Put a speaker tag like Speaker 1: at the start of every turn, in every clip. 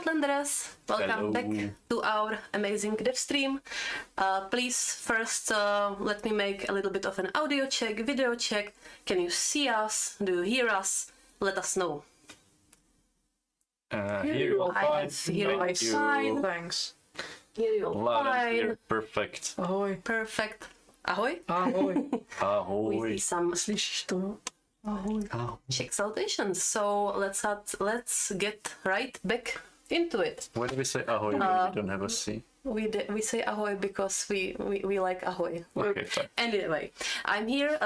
Speaker 1: Outlanders, welcome
Speaker 2: Hello.
Speaker 1: back to our amazing dev stream. Please first let me make a little bit of an audio check, video check. Can you see us? Do you hear us? Let us know.
Speaker 2: Here you
Speaker 1: fine. Here you
Speaker 2: Thank you.
Speaker 1: fine.
Speaker 3: Thanks.
Speaker 1: Here you
Speaker 2: Loud and
Speaker 1: fine.
Speaker 2: clear. Perfect.
Speaker 3: Ahoy.
Speaker 1: Perfect. Ahoy.
Speaker 3: Ahoy.
Speaker 1: We
Speaker 2: Ahoy.
Speaker 1: see some
Speaker 3: Slyšíš to? Ahoy.
Speaker 1: Czech salutations. So let's get right back into it.
Speaker 2: Why do we say ahoy when we don't have a C?
Speaker 1: We say ahoy because we like ahoy.
Speaker 2: Okay, fine.
Speaker 1: Anyway, I'm here.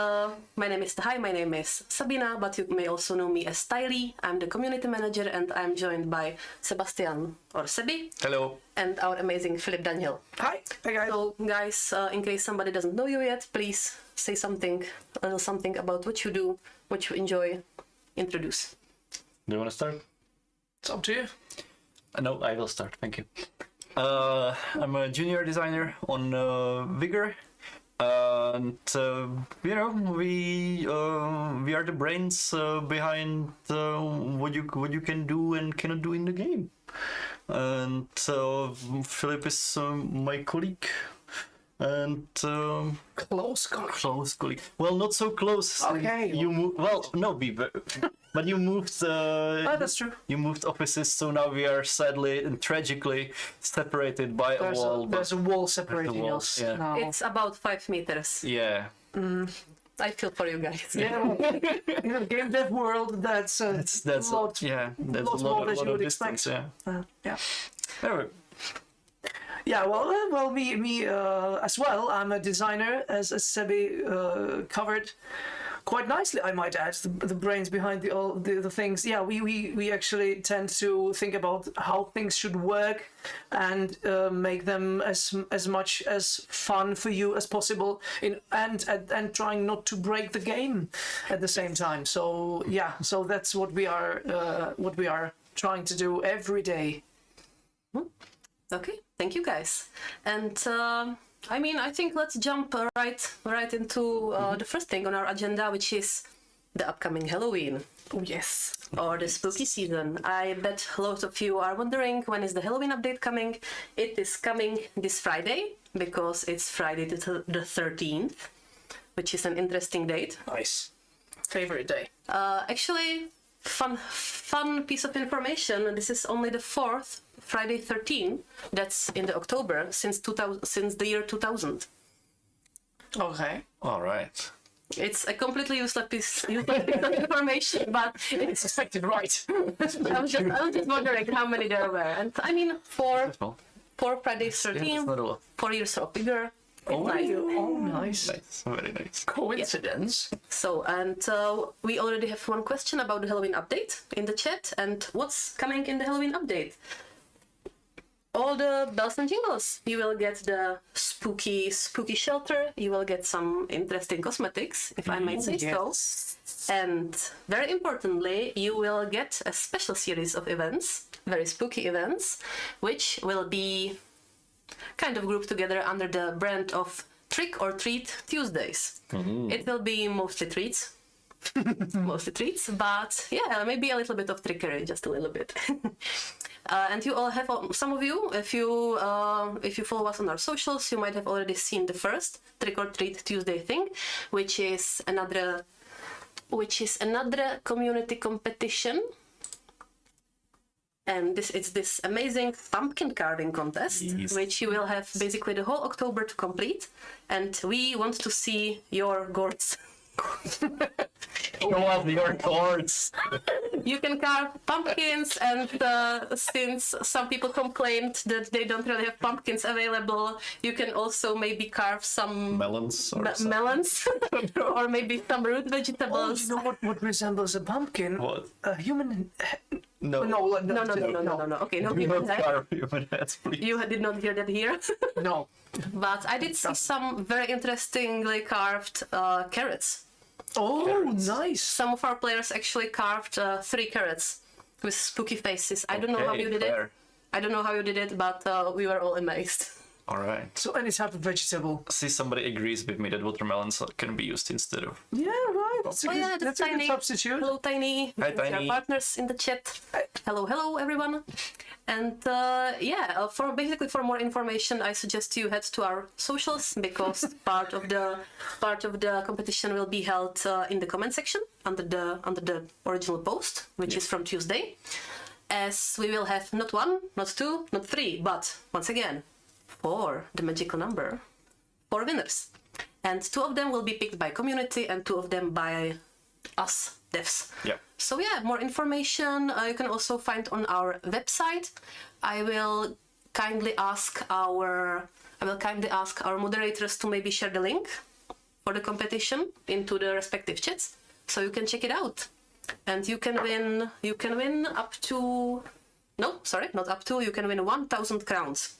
Speaker 1: My name is Hi. My name is Sabina, but you may also know me as TayLee. I'm the community manager, and I'm joined by Sebastian or Sebi
Speaker 2: Hello.
Speaker 1: and our amazing Filip Danhel.
Speaker 3: Hi. Hey guys.
Speaker 1: So, guys, in case somebody doesn't know you yet, please say something, a little something about what you do, what you enjoy. Introduce.
Speaker 2: Do you want to start?
Speaker 3: It's up to you.
Speaker 2: No, I will start. Thank you. I'm a junior designer on Vigor, and you know we are the brains behind what you can do and cannot do in the game. And Filip is my colleague. And
Speaker 3: Close
Speaker 2: colleague. Well, not so close.
Speaker 3: Okay.
Speaker 2: You moved. Well, no, but you moved.
Speaker 3: Oh, that's true.
Speaker 2: You moved offices, so now we are sadly and tragically separated by a wall.
Speaker 3: There's a wall separating
Speaker 2: wall,
Speaker 3: us
Speaker 2: yeah.
Speaker 3: now.
Speaker 1: It's about 5 meters.
Speaker 2: Yeah.
Speaker 1: I feel for you guys.
Speaker 3: Yeah, in the game dev world, that's
Speaker 2: That's
Speaker 3: a lot.
Speaker 2: yeah. That's
Speaker 3: lots
Speaker 2: a lot,
Speaker 3: more than
Speaker 2: lot
Speaker 3: you
Speaker 2: of
Speaker 3: would
Speaker 2: distance.
Speaker 3: expect.
Speaker 2: Yeah.
Speaker 3: Yeah.
Speaker 2: Anyway,
Speaker 3: Yeah, well, me as well. I'm a designer, as Sebi covered quite nicely, I might add. The brains behind all the things. Yeah, we actually tend to think about how things should work and make them as much as fun for you as possible, and trying not to break the game at the same time. So yeah, so that's what we are trying to do every day.
Speaker 1: Okay, thank you guys. And I mean, I think let's jump right into the first thing on our agenda, which is the upcoming Halloween.
Speaker 3: Oh yes.
Speaker 1: Or the spooky season. I bet lots of you are wondering, when is the Halloween update coming? It is coming this Friday, because it's Friday the 13th, which is an interesting date.
Speaker 3: Nice. Favorite day.
Speaker 1: Actually, fun piece of information. This is only the fourth Friday 13. That's in the October since the year 2000.
Speaker 3: Okay.
Speaker 2: all right.
Speaker 1: It's a completely useless piece of information, but
Speaker 3: It's effective, right?
Speaker 1: I was just wondering how many there were. And I mean, for
Speaker 2: Well,
Speaker 1: Friday
Speaker 2: yeah,
Speaker 1: 13,
Speaker 2: that's not a lot.
Speaker 1: 4 years of Vigor.
Speaker 3: Oh,
Speaker 1: Nice.
Speaker 3: nice.
Speaker 2: Nice. Very nice.
Speaker 3: Coincidence.
Speaker 1: So, and we already have one question about the Halloween update in the chat. And what's coming in the Halloween update? All the bells and jingles. You will get the spooky shelter. You will get some interesting cosmetics, if I might say so. And very importantly, you will get a special series of events, very spooky events, which will be kind of grouped together under the brand of Trick or Treat Tuesdays. It will be mostly treats. Mostly treats, but yeah, maybe a little bit of trickery, just a little bit. And you all have, some of you, if you follow us on our socials, you might have already seen the first Trick or Treat Tuesday thing, which is another community competition. And it's this amazing pumpkin carving contest,
Speaker 2: Yes.
Speaker 1: which you will have basically the whole October to complete. And we want to see your gourds.
Speaker 2: Show us your cards.
Speaker 1: You can carve pumpkins, and since some people complained that they don't really have pumpkins available, you can also maybe carve some
Speaker 2: Melons or something.
Speaker 1: melons or maybe some root
Speaker 3: Oh,
Speaker 1: vegetables.
Speaker 3: you know what resembles a pumpkin?
Speaker 2: What?
Speaker 3: A human.
Speaker 2: No.
Speaker 1: No. Okay, no
Speaker 2: Do
Speaker 1: human
Speaker 2: not
Speaker 1: head.
Speaker 2: carve human heads, please.
Speaker 1: You did not hear that here.
Speaker 3: No.
Speaker 1: But I did see some very interestingly carved carrots.
Speaker 3: Oh,
Speaker 2: Carrots.
Speaker 3: nice.
Speaker 1: Some of our players actually carved 3 carrots with spooky faces. I don't know how you did it. I don't know how you did it, but we were all amazed.
Speaker 2: All right.
Speaker 3: So any type of vegetable.
Speaker 2: See, somebody agrees with me that watermelons can be used instead of.
Speaker 3: Yeah, right. That's a
Speaker 1: Oh
Speaker 3: good,
Speaker 1: yeah,
Speaker 3: that's a good
Speaker 1: Tiny.
Speaker 3: substitute.
Speaker 1: Hello, Tiny.
Speaker 2: Hi,
Speaker 1: With your
Speaker 2: Tiny.
Speaker 1: partners in the chat. hello everyone. And for more information, I suggest you head to our socials, because part of the competition will be held in the comment section under the original post, which is from Tuesday. As we will have not 1, not 2, not 3, but once again 4, the magical number, 4 winners. And 2 of them will be picked by community and 2 of them by us devs.
Speaker 2: Yeah.
Speaker 1: So yeah, more information you can also find on our website. I will kindly ask our moderators to maybe share the link for the competition into the respective chats, so you can check it out. And you can win up to, no, sorry, not up to, you can win 1,000 crowns.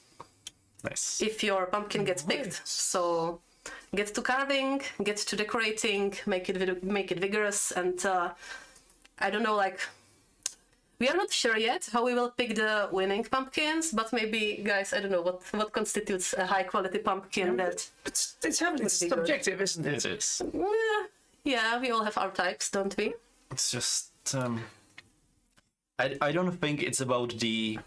Speaker 2: Nice.
Speaker 1: If your pumpkin gets picked. So get to carving, get to decorating, make it vigorous, and I don't know, like, we are not sure yet how we will pick the winning pumpkins, but maybe, guys, I don't know what constitutes a high quality pumpkin. That
Speaker 3: It's heavily subjective, isn't it?
Speaker 2: It is.
Speaker 1: yeah, we all have our types, don't we?
Speaker 2: It's just I don't think it's about the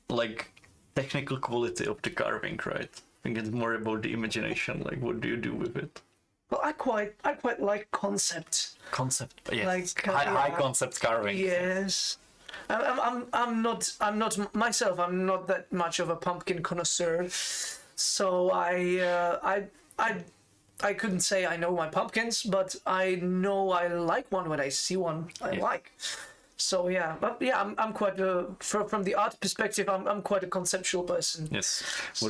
Speaker 2: like technical quality of the carving, right? I think it's more about the imagination. Like, what do you do with it?
Speaker 3: Well, I quite like concept.
Speaker 2: Concept, yes.
Speaker 3: Like,
Speaker 2: high concept carving.
Speaker 3: Yes. I'm not myself. I'm not that much of a pumpkin connoisseur, so I couldn't say I know my pumpkins, but I know I like one when I see one I like. So yeah, but yeah, I'm quite from the art perspective. I'm quite a conceptual person.
Speaker 2: Yes.
Speaker 3: So,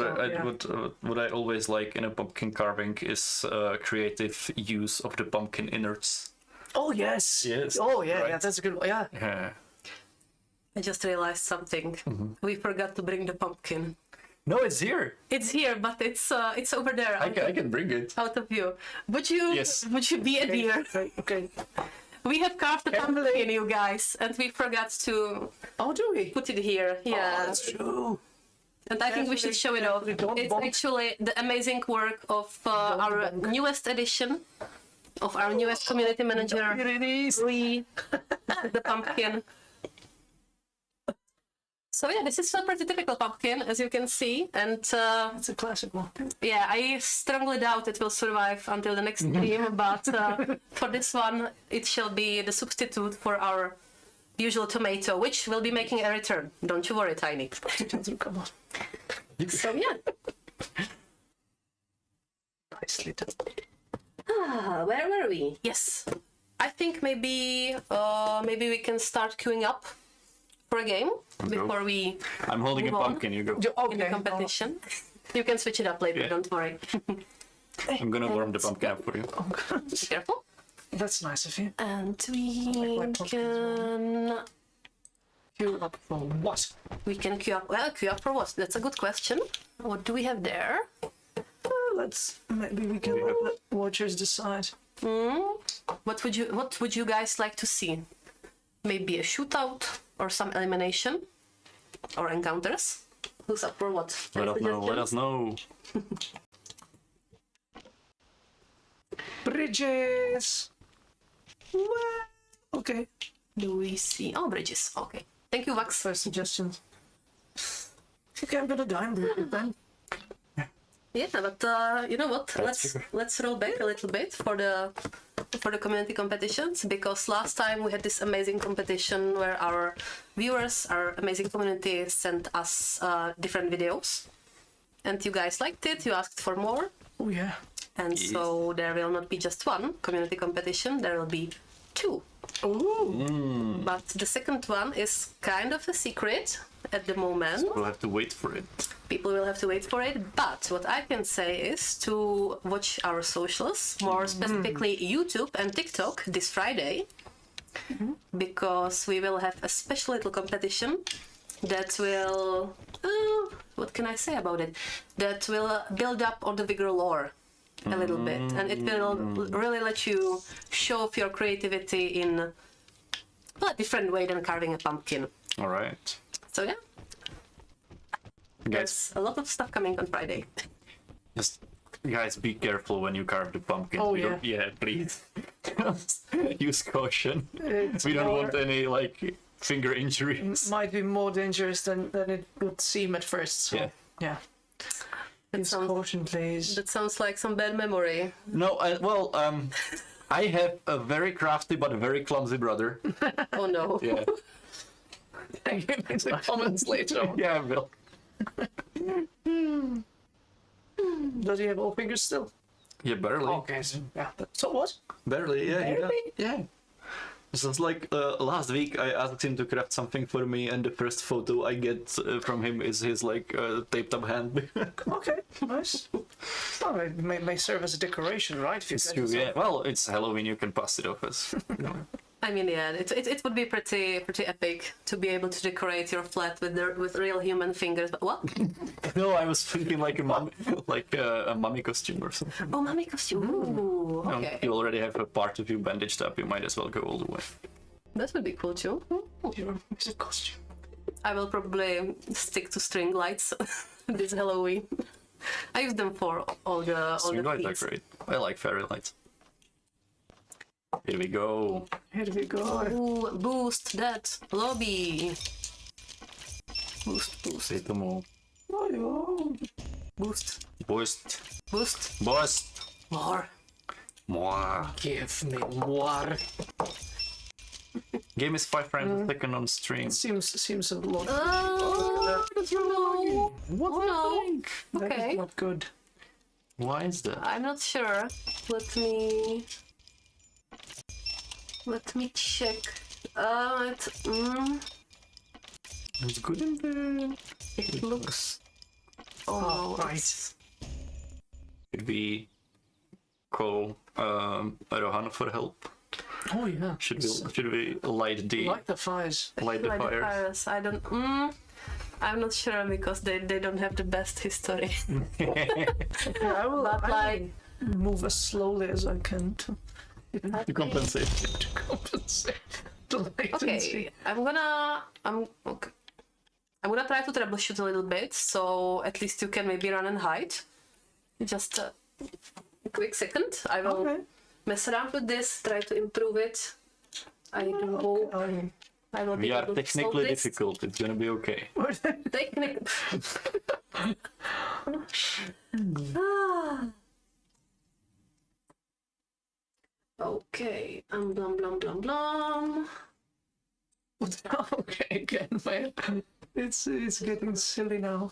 Speaker 2: What I always like in a pumpkin carving is creative use of the pumpkin innards.
Speaker 3: Oh yes.
Speaker 2: Yes.
Speaker 3: Oh yeah,
Speaker 2: right.
Speaker 3: yeah. That's a good one. Yeah.
Speaker 2: Yeah.
Speaker 1: I just realized something. We forgot to bring the pumpkin.
Speaker 2: No, it's here.
Speaker 1: It's here, but it's over there.
Speaker 2: I can bring it.
Speaker 1: Out of view. Would you be a dear?
Speaker 3: Okay.
Speaker 1: We have carved the pumpkin, you guys, and we forgot to
Speaker 3: Do we?
Speaker 1: put it here. Yeah.
Speaker 3: Oh, that's true.
Speaker 1: And I think we should show it off. It's actually the amazing work of our newest edition, of our newest community manager, Lee, the pumpkin. So yeah, this is a pretty typical pumpkin, as you can see, and
Speaker 3: It's a classic one.
Speaker 1: yeah, I strongly doubt it will survive until the next stream, but for this one, it shall be the substitute for our usual tomato, which will be making a return. Don't you worry, Tiny.
Speaker 3: Come on.
Speaker 1: So yeah.
Speaker 3: Nicely done.
Speaker 1: Where were we? Yes. I think maybe we can start queuing up for a game before we
Speaker 2: I'm holding a
Speaker 1: move on
Speaker 2: pumpkin. You go.
Speaker 1: in the competition. You can switch it up later, don't worry.
Speaker 2: I'm gonna warm the pumpkin up for you.
Speaker 1: Be careful.
Speaker 3: That's nice of you.
Speaker 1: And we
Speaker 3: pumpkins
Speaker 1: can
Speaker 3: Queue up for what?
Speaker 1: queue up. Well, queue up for what? That's a good question. What do we have there?
Speaker 3: Maybe we can let the watchers decide.
Speaker 1: What would you guys like to see? Maybe a shootout or some elimination or encounters? Who's up for what?
Speaker 2: Let us know.
Speaker 3: Bridges. Well, okay.
Speaker 1: Do we see? Oh, bridges. Okay. Thank you, Vax.
Speaker 3: First suggestions. Okay, I'm gonna dime bridges then.
Speaker 1: Yeah, but you know what? Let's roll back a little bit for the community competitions, because last time we had this amazing competition where our viewers, our amazing community, sent us different videos, and you guys liked it. You asked for more.
Speaker 3: Oh yeah.
Speaker 1: And so there will not be just one community competition. There will be 2.
Speaker 3: Ooh.
Speaker 1: But the second one is kind of a secret at the moment.
Speaker 2: We'll have to wait for it.
Speaker 1: People will have to wait for it, but what I can say is to watch our socials, more specifically YouTube and TikTok, this Friday, because we will have a special little competition that will, what can I say about it? That will build up on the Vigor lore a little bit, and it will really let you show off your creativity in a different way than carving a pumpkin.
Speaker 2: All right.
Speaker 1: So yeah.
Speaker 2: Guys,
Speaker 1: There's a lot of stuff coming on Friday.
Speaker 2: just guys, be careful when you carve the pumpkin.
Speaker 3: Oh,
Speaker 2: We
Speaker 3: yeah.
Speaker 2: don't- yeah, please. Use caution.
Speaker 3: It's
Speaker 2: We don't
Speaker 3: our-
Speaker 2: want any like finger injuries.
Speaker 3: Might be more dangerous than it would seem at first. So,
Speaker 2: Yeah.
Speaker 3: yeah. Use
Speaker 1: sounds-
Speaker 3: caution, please.
Speaker 1: That sounds like some bad memory.
Speaker 2: No, I have a very crafty but very clumsy brother.
Speaker 1: Oh no.
Speaker 2: Yeah.
Speaker 3: Thank you. Make the comments later on.
Speaker 2: Yeah, I will.
Speaker 3: Does he have all fingers still?
Speaker 2: Yeah, barely.
Speaker 3: Okay. Yeah. So what?
Speaker 2: Barely, yeah. he does.
Speaker 3: Barely?
Speaker 2: Yeah. Sounds like last week I asked him to craft something for me, and the first photo I get from him is his like taped up hand.
Speaker 3: Okay. Nice. Well, it may serve as a decoration, right? If you
Speaker 2: It's
Speaker 3: get
Speaker 2: true,
Speaker 3: yourself-
Speaker 2: yeah. Well, it's Halloween, you can pass it off as.
Speaker 1: I mean, yeah, it would be pretty epic to be able to decorate your flat with real human fingers. But what?
Speaker 2: No, I was thinking like a mummy costume or something.
Speaker 1: Oh, mommy costume. Ooh, okay.
Speaker 2: You already have a part of you bandaged up, you might as well go all the way.
Speaker 1: That would be cool too.
Speaker 3: Your music costume.
Speaker 1: I will probably stick to string lights this Halloween. I use them for all the
Speaker 2: String lights
Speaker 1: themes.
Speaker 2: are great. I like fairy lights. Here we go.
Speaker 3: Here we go.
Speaker 1: Ooh, boost that lobby. Boost.
Speaker 2: Say to more.
Speaker 3: Oh, yeah.
Speaker 1: Boost.
Speaker 2: Boost.
Speaker 1: Boost.
Speaker 2: Boost.
Speaker 1: More.
Speaker 2: More.
Speaker 3: Give me more.
Speaker 2: Game is 5 frames a second on stream.
Speaker 3: Seems a lot.
Speaker 1: Oh, no.
Speaker 2: What
Speaker 1: Oh, no.
Speaker 3: That is
Speaker 1: Okay.
Speaker 3: not good.
Speaker 2: Why is that?
Speaker 1: I'm not sure. Let me check.
Speaker 2: It's good in there.
Speaker 1: It looks. Oh,
Speaker 3: right.
Speaker 1: it's-
Speaker 2: Could we call Rohan for help?
Speaker 3: Oh yeah.
Speaker 2: Should we light the
Speaker 3: Light the fires.
Speaker 2: light the
Speaker 1: Like the
Speaker 2: fires?
Speaker 1: fires. I don't. I'm not sure because they don't have the best history.
Speaker 3: Yeah, I will.
Speaker 1: But
Speaker 3: I
Speaker 1: like,
Speaker 3: will move as slowly as I can to
Speaker 2: To compensate.
Speaker 3: compensate the latency.
Speaker 1: okay, I'm gonna try to troubleshoot a little bit, so at least you can maybe run and hide. Just a quick second. I will
Speaker 3: Okay.
Speaker 1: mess around with this, try to improve it. I do hope I will be
Speaker 2: We are
Speaker 1: able to solve
Speaker 2: technically
Speaker 1: this.
Speaker 2: difficult. It's gonna be okay.
Speaker 1: Technic. Ah. Okay, blum blum blum blum.
Speaker 3: Okay, again, man. It's getting silly now.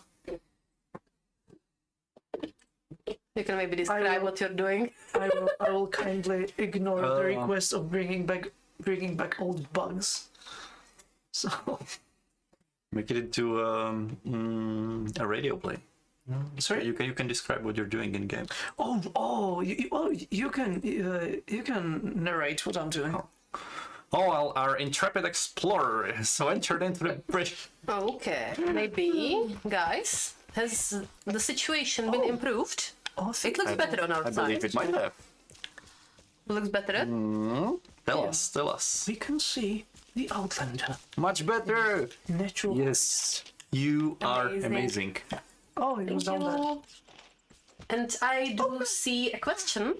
Speaker 1: You can maybe describe
Speaker 3: will-
Speaker 1: what you're doing.
Speaker 3: I will kindly ignore the
Speaker 2: Uh.
Speaker 3: request of bringing back old bugs. So
Speaker 2: Make it into a radio play.
Speaker 3: sorry.
Speaker 2: You can describe what you're doing in game.
Speaker 3: You can narrate what I'm doing.
Speaker 2: Oh, well, our intrepid explorer is so entered into the bridge.
Speaker 1: Okay, maybe, guys, has the situation been improved?
Speaker 3: Oh,
Speaker 1: It looks better on our
Speaker 2: I
Speaker 1: side.
Speaker 2: believe it might have.
Speaker 1: Looks better.
Speaker 2: Tell us.
Speaker 3: we can see the Outlander.
Speaker 2: Much better.
Speaker 3: Natural.
Speaker 2: Yes, you are
Speaker 1: Amazing.
Speaker 2: amazing.
Speaker 3: Oh, it was
Speaker 1: Thank
Speaker 3: down there.
Speaker 1: you. And I do see a question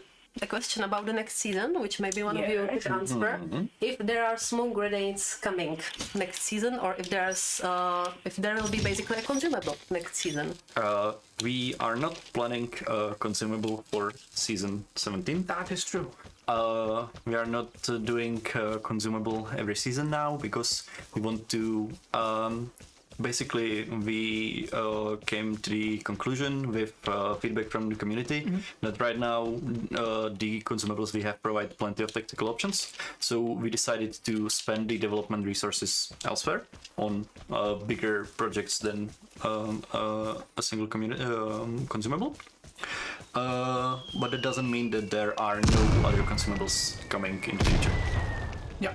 Speaker 1: about the next season, which maybe one of you could answer. If there are smoke grenades coming next season, or if there will be basically a consumable next season.
Speaker 2: We are not planning consumable for season 17.
Speaker 3: That is true.
Speaker 2: We are not doing consumable every season now because we want to. Basically, we came to the conclusion with feedback from the community that right now the consumables we have provide plenty of technical options. So we decided to spend the development resources elsewhere on bigger projects than a single consumable. But that doesn't mean that there are no other consumables coming in the future.
Speaker 3: Yeah.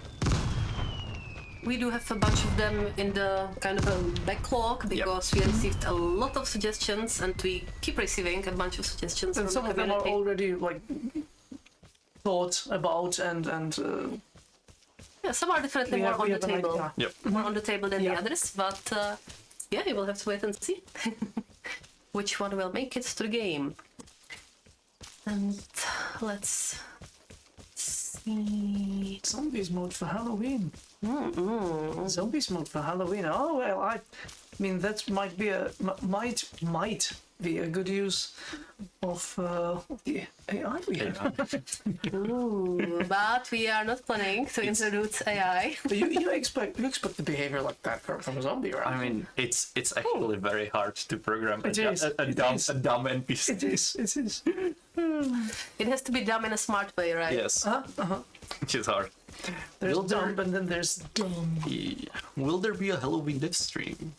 Speaker 1: We do have a bunch of them in the kind of a backlog because we received a lot of suggestions and we keep receiving a bunch of suggestions
Speaker 3: And
Speaker 1: from
Speaker 3: some
Speaker 1: the
Speaker 3: of them are
Speaker 1: community.
Speaker 3: already like thought about and
Speaker 1: Yeah, some are definitely more on the
Speaker 3: an
Speaker 1: table.
Speaker 3: idea.
Speaker 2: Yep.
Speaker 1: More on the table than
Speaker 3: Yeah.
Speaker 1: the others, but yeah, you will have to wait and see which one will make it to the game. And let's see.
Speaker 3: Zombies mode for Halloween. Zombie smoke for Halloween. Oh well, I mean that might be might be a good use of the AI we have.
Speaker 1: Ooh, but we are not planning to introduce AI.
Speaker 3: you expect the behavior like that from a zombie, right?
Speaker 2: I mean, it's actually very hard to program
Speaker 3: It is.
Speaker 2: a dumb NPC.
Speaker 3: It is.
Speaker 1: It has to be done in a smart way, right?
Speaker 2: Yes, which is hard.
Speaker 3: There's
Speaker 2: Will there-
Speaker 3: dumb, and then there's dumb.
Speaker 2: Yeah. Will there be a Halloween live stream?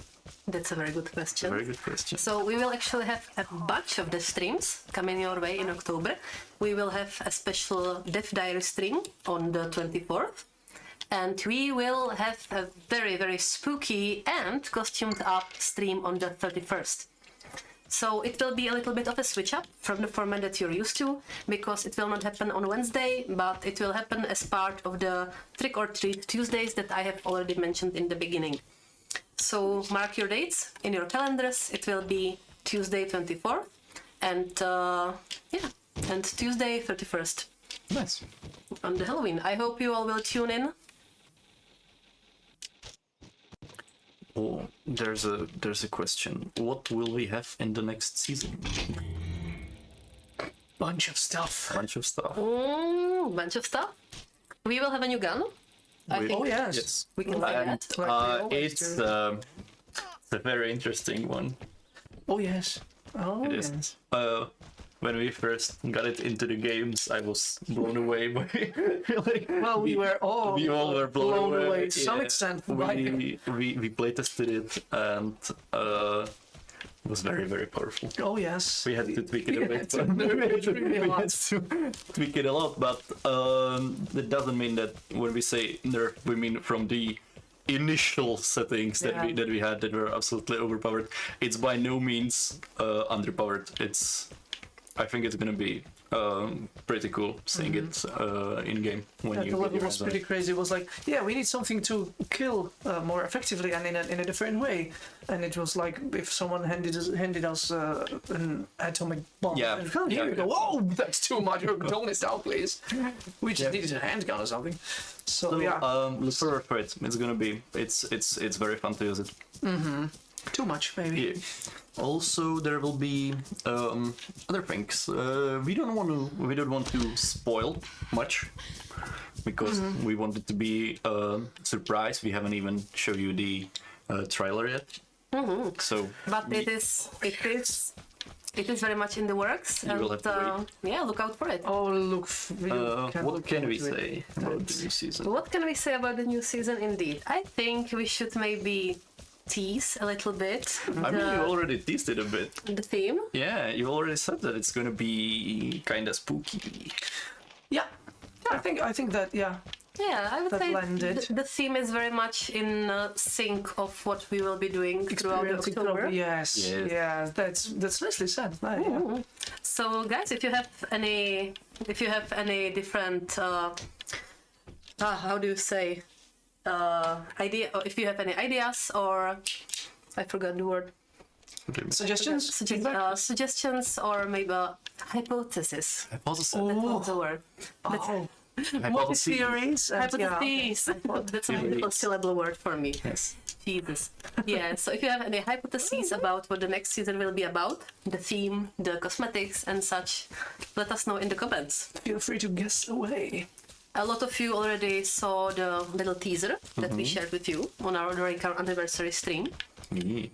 Speaker 1: That's a very good question.
Speaker 2: Very good question.
Speaker 1: So we will actually have a bunch of the streams coming your way in October. We will have a special Death Diary stream on the 24th. And we will have a very, very spooky and costumed up stream on the 31st. So it will be a little bit of a switch up from the format that you're used to, because it will not happen on Wednesday, but it will happen as part of the Trick or Treat Tuesdays that I have already mentioned in the beginning. So mark your dates in your calendars. It will be Tuesday 24th and and Tuesday 31st
Speaker 2: Nice.
Speaker 1: on the Halloween. I hope you all will tune in.
Speaker 2: Oh, there's a question. What will we have in the next season?
Speaker 3: Bunch of stuff.
Speaker 2: Bunch of stuff.
Speaker 1: Bunch of stuff. We will have a new gun. I think
Speaker 3: Oh yes.
Speaker 2: Yes.
Speaker 1: we can say
Speaker 2: And
Speaker 1: that.
Speaker 3: Like we always
Speaker 2: it's
Speaker 3: do.
Speaker 2: a very interesting one.
Speaker 3: Oh yes. Oh
Speaker 2: It is.
Speaker 3: yes.
Speaker 2: When we first got it into the games, I was blown away by like,
Speaker 3: Well, we all
Speaker 2: were blown away
Speaker 3: to some
Speaker 2: yeah.
Speaker 3: extent by it.
Speaker 2: We playtested it and it was very, very powerful.
Speaker 3: Oh yes.
Speaker 2: We had to tweak it a
Speaker 3: We
Speaker 2: bit.
Speaker 3: had to tweak it really
Speaker 2: We
Speaker 3: hard.
Speaker 2: had to tweak it a lot, but that doesn't mean that when we say nerf, we mean from the initial settings that
Speaker 3: Yeah.
Speaker 2: we had that were absolutely overpowered. It's by no means underpowered. I think it's gonna be pretty cool seeing it in game when
Speaker 3: Yeah,
Speaker 2: you
Speaker 3: the
Speaker 2: get
Speaker 3: level
Speaker 2: your
Speaker 3: was
Speaker 2: hands on
Speaker 3: pretty
Speaker 2: it.
Speaker 3: crazy. It was like, yeah, we need something to kill more effectively and in a different way. And it was like if someone handed us an atomic bomb.
Speaker 2: Yeah.
Speaker 3: And here
Speaker 2: Yeah.
Speaker 3: we go. Whoa, that's too much. Tone this down, please. We just
Speaker 2: Yeah.
Speaker 3: needed a handgun or something. So,
Speaker 2: So
Speaker 3: yeah,
Speaker 2: look forward for it. It's gonna be it's very fun to use it.
Speaker 3: too much maybe.
Speaker 2: Yeah. Also, there will be other things. We don't want to spoil much because we want it to be a surprise. We haven't even shown you the trailer yet. So,
Speaker 1: But it is very much in the works.
Speaker 2: You will have to
Speaker 1: yeah, look out for it.
Speaker 3: Oh, look.
Speaker 2: what can we say about the new season?
Speaker 1: What can we say about the new season indeed? I think we should maybe tease a little bit
Speaker 2: I mean, you already teased it a bit.
Speaker 1: the theme.
Speaker 2: Yeah, you already said that it's gonna be kind of spooky.
Speaker 3: Yeah. I think that, yeah.
Speaker 1: Yeah, I would
Speaker 3: That
Speaker 1: say
Speaker 3: blended.
Speaker 1: the theme is very much in sync of what we will be doing throughout
Speaker 3: Experiencing
Speaker 1: October.
Speaker 3: trouble. Yes.
Speaker 2: Yes.
Speaker 3: Yeah, that's nicely said. Yeah.
Speaker 1: So, guys, if you have any different, how do you say, idea, or if you have any ideas or, I forgot the word,
Speaker 3: Suggestions?
Speaker 1: suggestions or maybe a hypothesis.
Speaker 2: Hypothesis.
Speaker 1: That was the word.
Speaker 3: Oh.
Speaker 2: Hypothesis.
Speaker 3: Theories. and-
Speaker 1: Hypothesis. That's a multiple syllable word for me.
Speaker 2: Yes.
Speaker 1: Jesus. Yeah, so if you have any hypotheses about what the next season will be about, the theme, the cosmetics and such, let us know in the comments.
Speaker 3: Feel free to guess away.
Speaker 1: A lot of you already saw the little teaser that we shared with you on our during our anniversary stream,
Speaker 2: Yeah.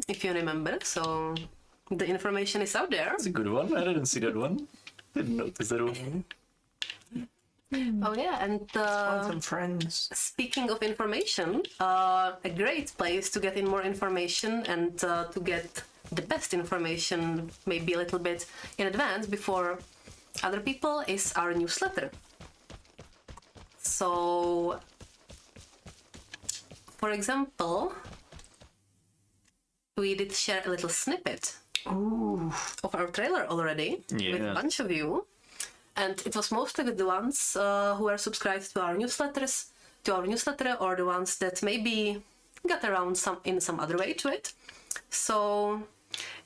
Speaker 1: if you remember. So the information is out there.
Speaker 2: That's a good one. I didn't see that one. Didn't notice that one.
Speaker 1: Oh yeah, and
Speaker 3: Some friends.
Speaker 1: speaking of information, a great place to get in more information and to get the best information, maybe a little bit in advance before other people, is our newsletter. So, for example, we did share a little snippet of our trailer already with a
Speaker 2: Yes.
Speaker 1: bunch of you. And it was mostly with the ones who are subscribed to our newsletter, or the ones that maybe got around in some other way to it. So,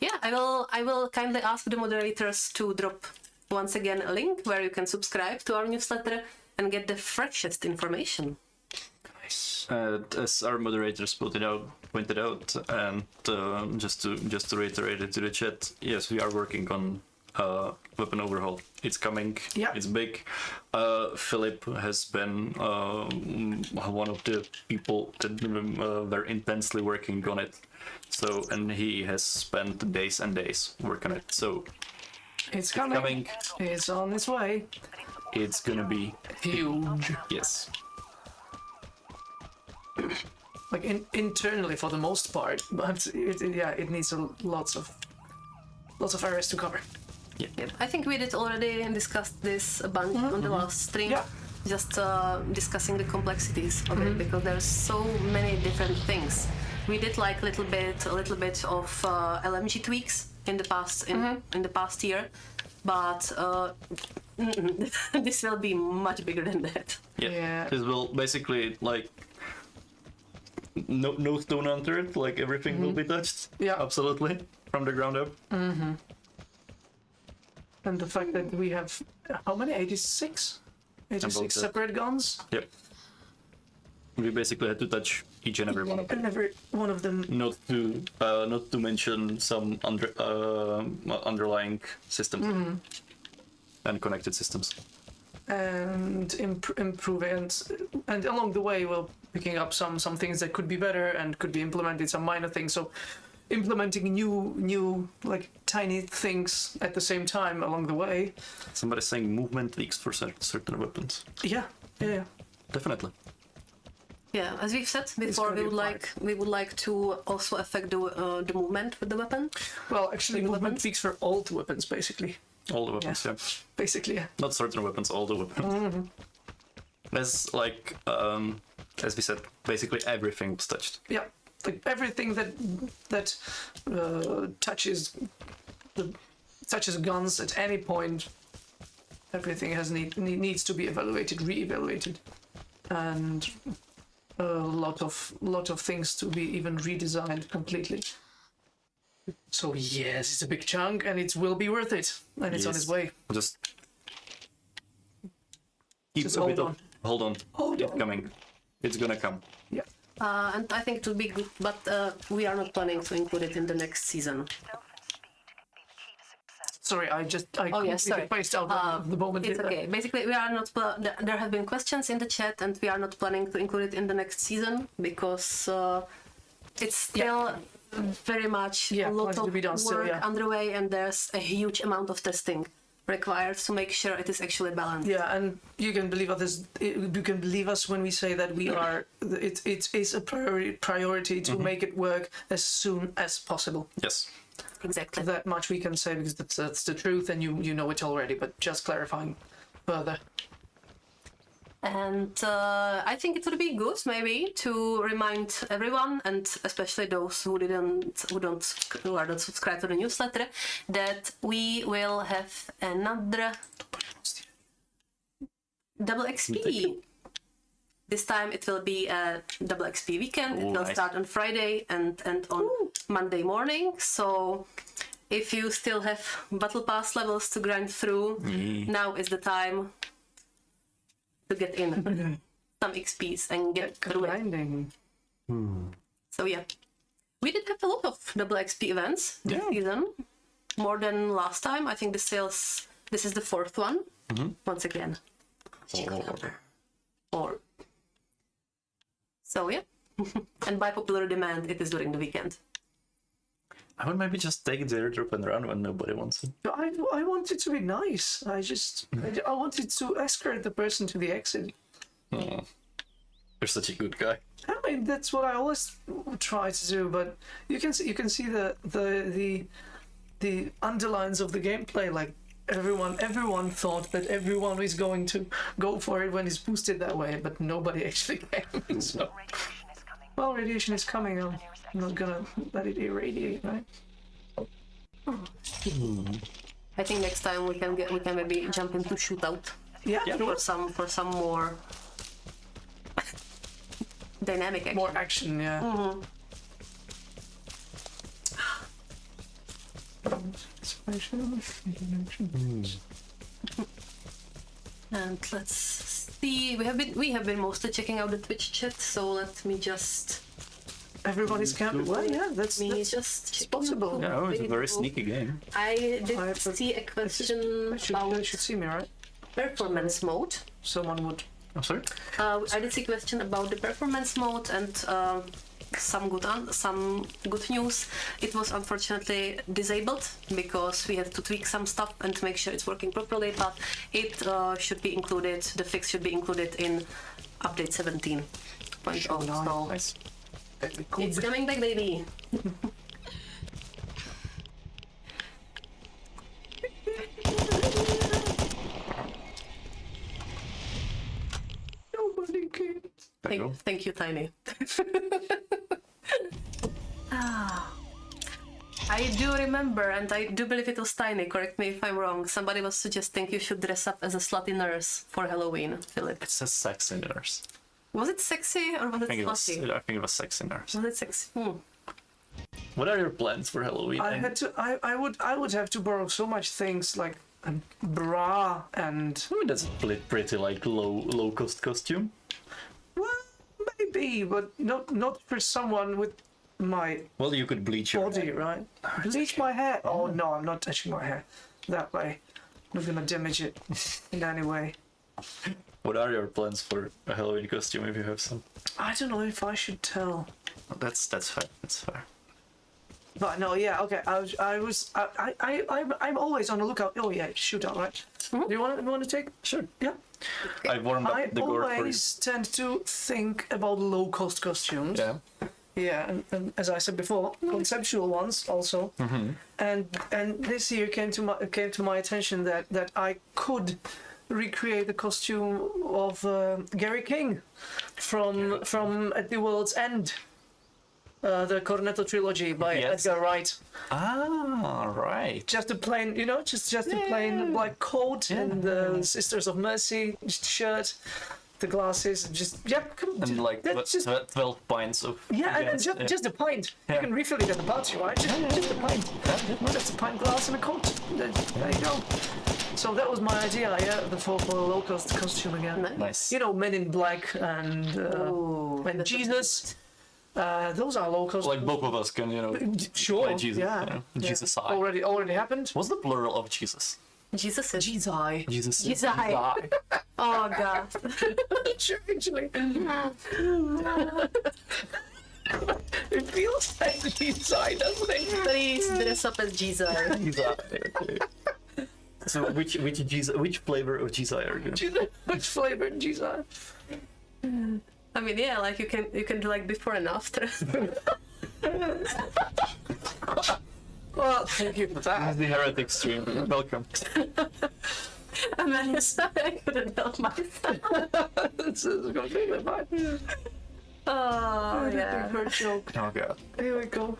Speaker 1: yeah, I will kindly ask the moderators to drop once again a link where you can subscribe to our newsletter and get the freshest information.
Speaker 2: As our moderators pointed out, and just to reiterate it to the chat, yes, we are working on weapon overhaul. It's coming.
Speaker 3: Yeah.
Speaker 2: It's big. Filip has been one of the people that were intensely working on it. So, and he has spent days and days working on it. So
Speaker 3: It's coming. It's on its way.
Speaker 2: it's gonna be
Speaker 3: Huge.
Speaker 2: yes.
Speaker 3: Like internally for the most part, but it needs lots of areas to cover.
Speaker 1: Yep. I think we did already discussed this a bunch on the last stream.
Speaker 3: Yeah.
Speaker 1: Just discussing the complexities of it, because there's so many different things. We did like a little bit of LMG tweaks in the past in the past year, but this will be much bigger than that.
Speaker 3: Yeah.
Speaker 2: This will basically like no stone unturned. Like everything will be touched.
Speaker 3: Yeah.
Speaker 2: Absolutely from the ground up.
Speaker 3: And the fact that we have how many? 86
Speaker 2: About that.
Speaker 3: separate guns.
Speaker 2: Yep. We basically had to touch each and every one of them.
Speaker 3: And every one of them.
Speaker 2: Not to mention some underlying systems and connected systems.
Speaker 3: And improving, and along the way we're picking up some things that could be better and could be implemented, some minor things. So implementing new like tiny things at the same time along the way.
Speaker 2: Somebody's saying movement leaks for certain weapons.
Speaker 3: Yeah.
Speaker 2: Definitely.
Speaker 1: Yeah, as we've said before,
Speaker 3: gonna be
Speaker 1: we would like to also affect the movement with the weapon.
Speaker 3: Well, actually,
Speaker 1: The
Speaker 3: movement
Speaker 1: weapons?
Speaker 3: speaks for all the weapons, basically.
Speaker 2: All the weapons, yeah.
Speaker 3: Basically, yeah.
Speaker 2: Not certain weapons, all the weapons. As like as we said, basically everything was touched.
Speaker 3: Yeah, like everything that touches guns at any point, everything needs to be evaluated, re-evaluated, and a lot of things to be even redesigned completely. So yes, it's a big chunk, and it will be worth it, and it's on its way.
Speaker 2: Just keep
Speaker 3: Just
Speaker 2: a
Speaker 3: hold
Speaker 2: bit
Speaker 3: on.
Speaker 2: of hold on.
Speaker 3: Hold
Speaker 2: It's
Speaker 3: on.
Speaker 2: coming. It's gonna come.
Speaker 3: Yeah.
Speaker 1: And I think it would be good, but we are not planning to include it in the next season.
Speaker 3: Sorry, I
Speaker 1: yes, sorry.
Speaker 3: spaced out the moment.
Speaker 1: It's okay. Basically, we are not. There have been questions in the chat, and we are not planning to include it in the next season because it's still very much a lot
Speaker 3: plenty to
Speaker 1: of
Speaker 3: be done
Speaker 1: work
Speaker 3: still, yeah.
Speaker 1: underway, and there's a huge amount of testing required to make sure it is actually balanced.
Speaker 3: Yeah, and you can believe us when we say that we are. It is a priority to make it work as soon as possible.
Speaker 2: Yes.
Speaker 1: Exactly.
Speaker 3: That much we can say because that's the truth, and you know it already. But just clarifying further.
Speaker 1: And I think it would be good maybe to remind everyone, and especially those who are not subscribed to the newsletter, that we will have another double XP. This time it will be a double XP weekend. It will
Speaker 2: Nice.
Speaker 1: start on Friday and on Monday morning. So if you still have battle pass levels to grind through, now is the time to get in some XPs and get through it.
Speaker 3: Grinding.
Speaker 1: So yeah, we did have a lot of double XP events this season, more than last time. I think this is the fourth one. Once again, or so yeah. And by popular demand, it is during the weekend.
Speaker 2: I would maybe just take the airdrop and run when nobody wants it.
Speaker 3: I want it to be nice. I wanted to escort the person to the exit.
Speaker 2: Oh, you're such a good guy.
Speaker 3: I mean, that's what I always try to do. But you can see the underlines of the gameplay. Like everyone thought that everyone is going to go for it when it's boosted that way, but nobody actually came. So, well, radiation is coming. I'm not gonna let it irradiate, right?
Speaker 1: I think next time we can maybe jump into shootout
Speaker 3: Yeah,
Speaker 1: for some more dynamic action.
Speaker 3: more action. Yeah.
Speaker 1: And let's see. We have been mostly checking out the Twitch chat. So let me just.
Speaker 3: Everybody's camping. Well, yeah, that's
Speaker 1: Just
Speaker 3: it's possible.
Speaker 2: Yeah, it's a very sneaky game.
Speaker 1: I did see a question about
Speaker 3: You should see me, right?
Speaker 1: performance mode.
Speaker 3: Someone would.
Speaker 2: I'm sorry?
Speaker 1: I did see a question about the performance mode and some good news. It was unfortunately disabled because we had to tweak some stuff and make sure it's working properly, but it should be included, the fix should be included in update 17.0. So
Speaker 3: Nice.
Speaker 1: it's coming back, baby.
Speaker 3: Nobody cares.
Speaker 1: Thank you, Tiny. I do remember, and I do believe it was Tiny, correct me if I'm wrong, somebody was suggesting you should dress up as a slutty nurse for Halloween, Filip.
Speaker 2: It's a sexy nurse.
Speaker 1: Was it sexy or was it slutty?
Speaker 2: I think it was sexy nurse.
Speaker 1: Was it sexy?
Speaker 2: What are your plans for Halloween?
Speaker 3: I would have to borrow so much things like a bra and.
Speaker 2: I mean, that's a pretty like low cost costume.
Speaker 3: Well, maybe, but not for someone with my
Speaker 2: Well, you could bleach your
Speaker 3: body,
Speaker 2: hair.
Speaker 3: right? Bleach my hair. Oh no, I'm not touching my hair that way. I'm not gonna damage it in any way.
Speaker 2: What are your plans for a Halloween costume if you have some?
Speaker 3: I don't know if I should tell.
Speaker 2: That's fair. That's fair.
Speaker 3: But no, yeah, okay. I'm always on the lookout. Oh yeah, shootout, right? Do you want to take?
Speaker 2: Sure.
Speaker 3: Yeah.
Speaker 2: I warmed up
Speaker 3: I
Speaker 2: the gore for you.
Speaker 3: always tend to think about low cost costumes.
Speaker 2: Yeah.
Speaker 3: Yeah, and as I said before, conceptual ones also. And this year came to my attention that I could recreate the costume of Gary King from At the World's End. The Cornetto trilogy by Edgar Wright.
Speaker 2: Ah, right.
Speaker 3: Just a plain, just a plain black coat and the Sisters of Mercy shirt, the glasses,
Speaker 2: And like
Speaker 3: that's just
Speaker 2: 12 pints of.
Speaker 3: and just a pint. You can refill it at the party, right? Just a pint. Just a pint glass and a coat. There you go. So that was my idea, for a low cost costume again.
Speaker 2: Nice.
Speaker 3: Men in Black and Jesus. Those are low cost.
Speaker 2: Like both of us can,
Speaker 3: Sure.
Speaker 2: play Jesus.
Speaker 3: Yeah.
Speaker 2: Jesus.
Speaker 3: Already happened.
Speaker 2: What's the plural of Jesus?
Speaker 1: Jesus is.
Speaker 3: Jesus.
Speaker 2: Jesus.
Speaker 1: Jesus. Oh god.
Speaker 3: Sure, actually. It feels like Jesus, doesn't it?
Speaker 1: Please dress up as Jesus.
Speaker 2: Okay. So which flavor of Jesus are you gonna?
Speaker 3: Which flavor Jesus?
Speaker 1: I mean, yeah, like you can do like before and after.
Speaker 3: Well, thank you for that.
Speaker 2: The heretic stream. Welcome.
Speaker 1: I'm really sorry, I couldn't help myself.
Speaker 3: It's completely fine.
Speaker 1: Oh, yeah.
Speaker 3: Joke.
Speaker 2: Oh god.
Speaker 3: Here we go.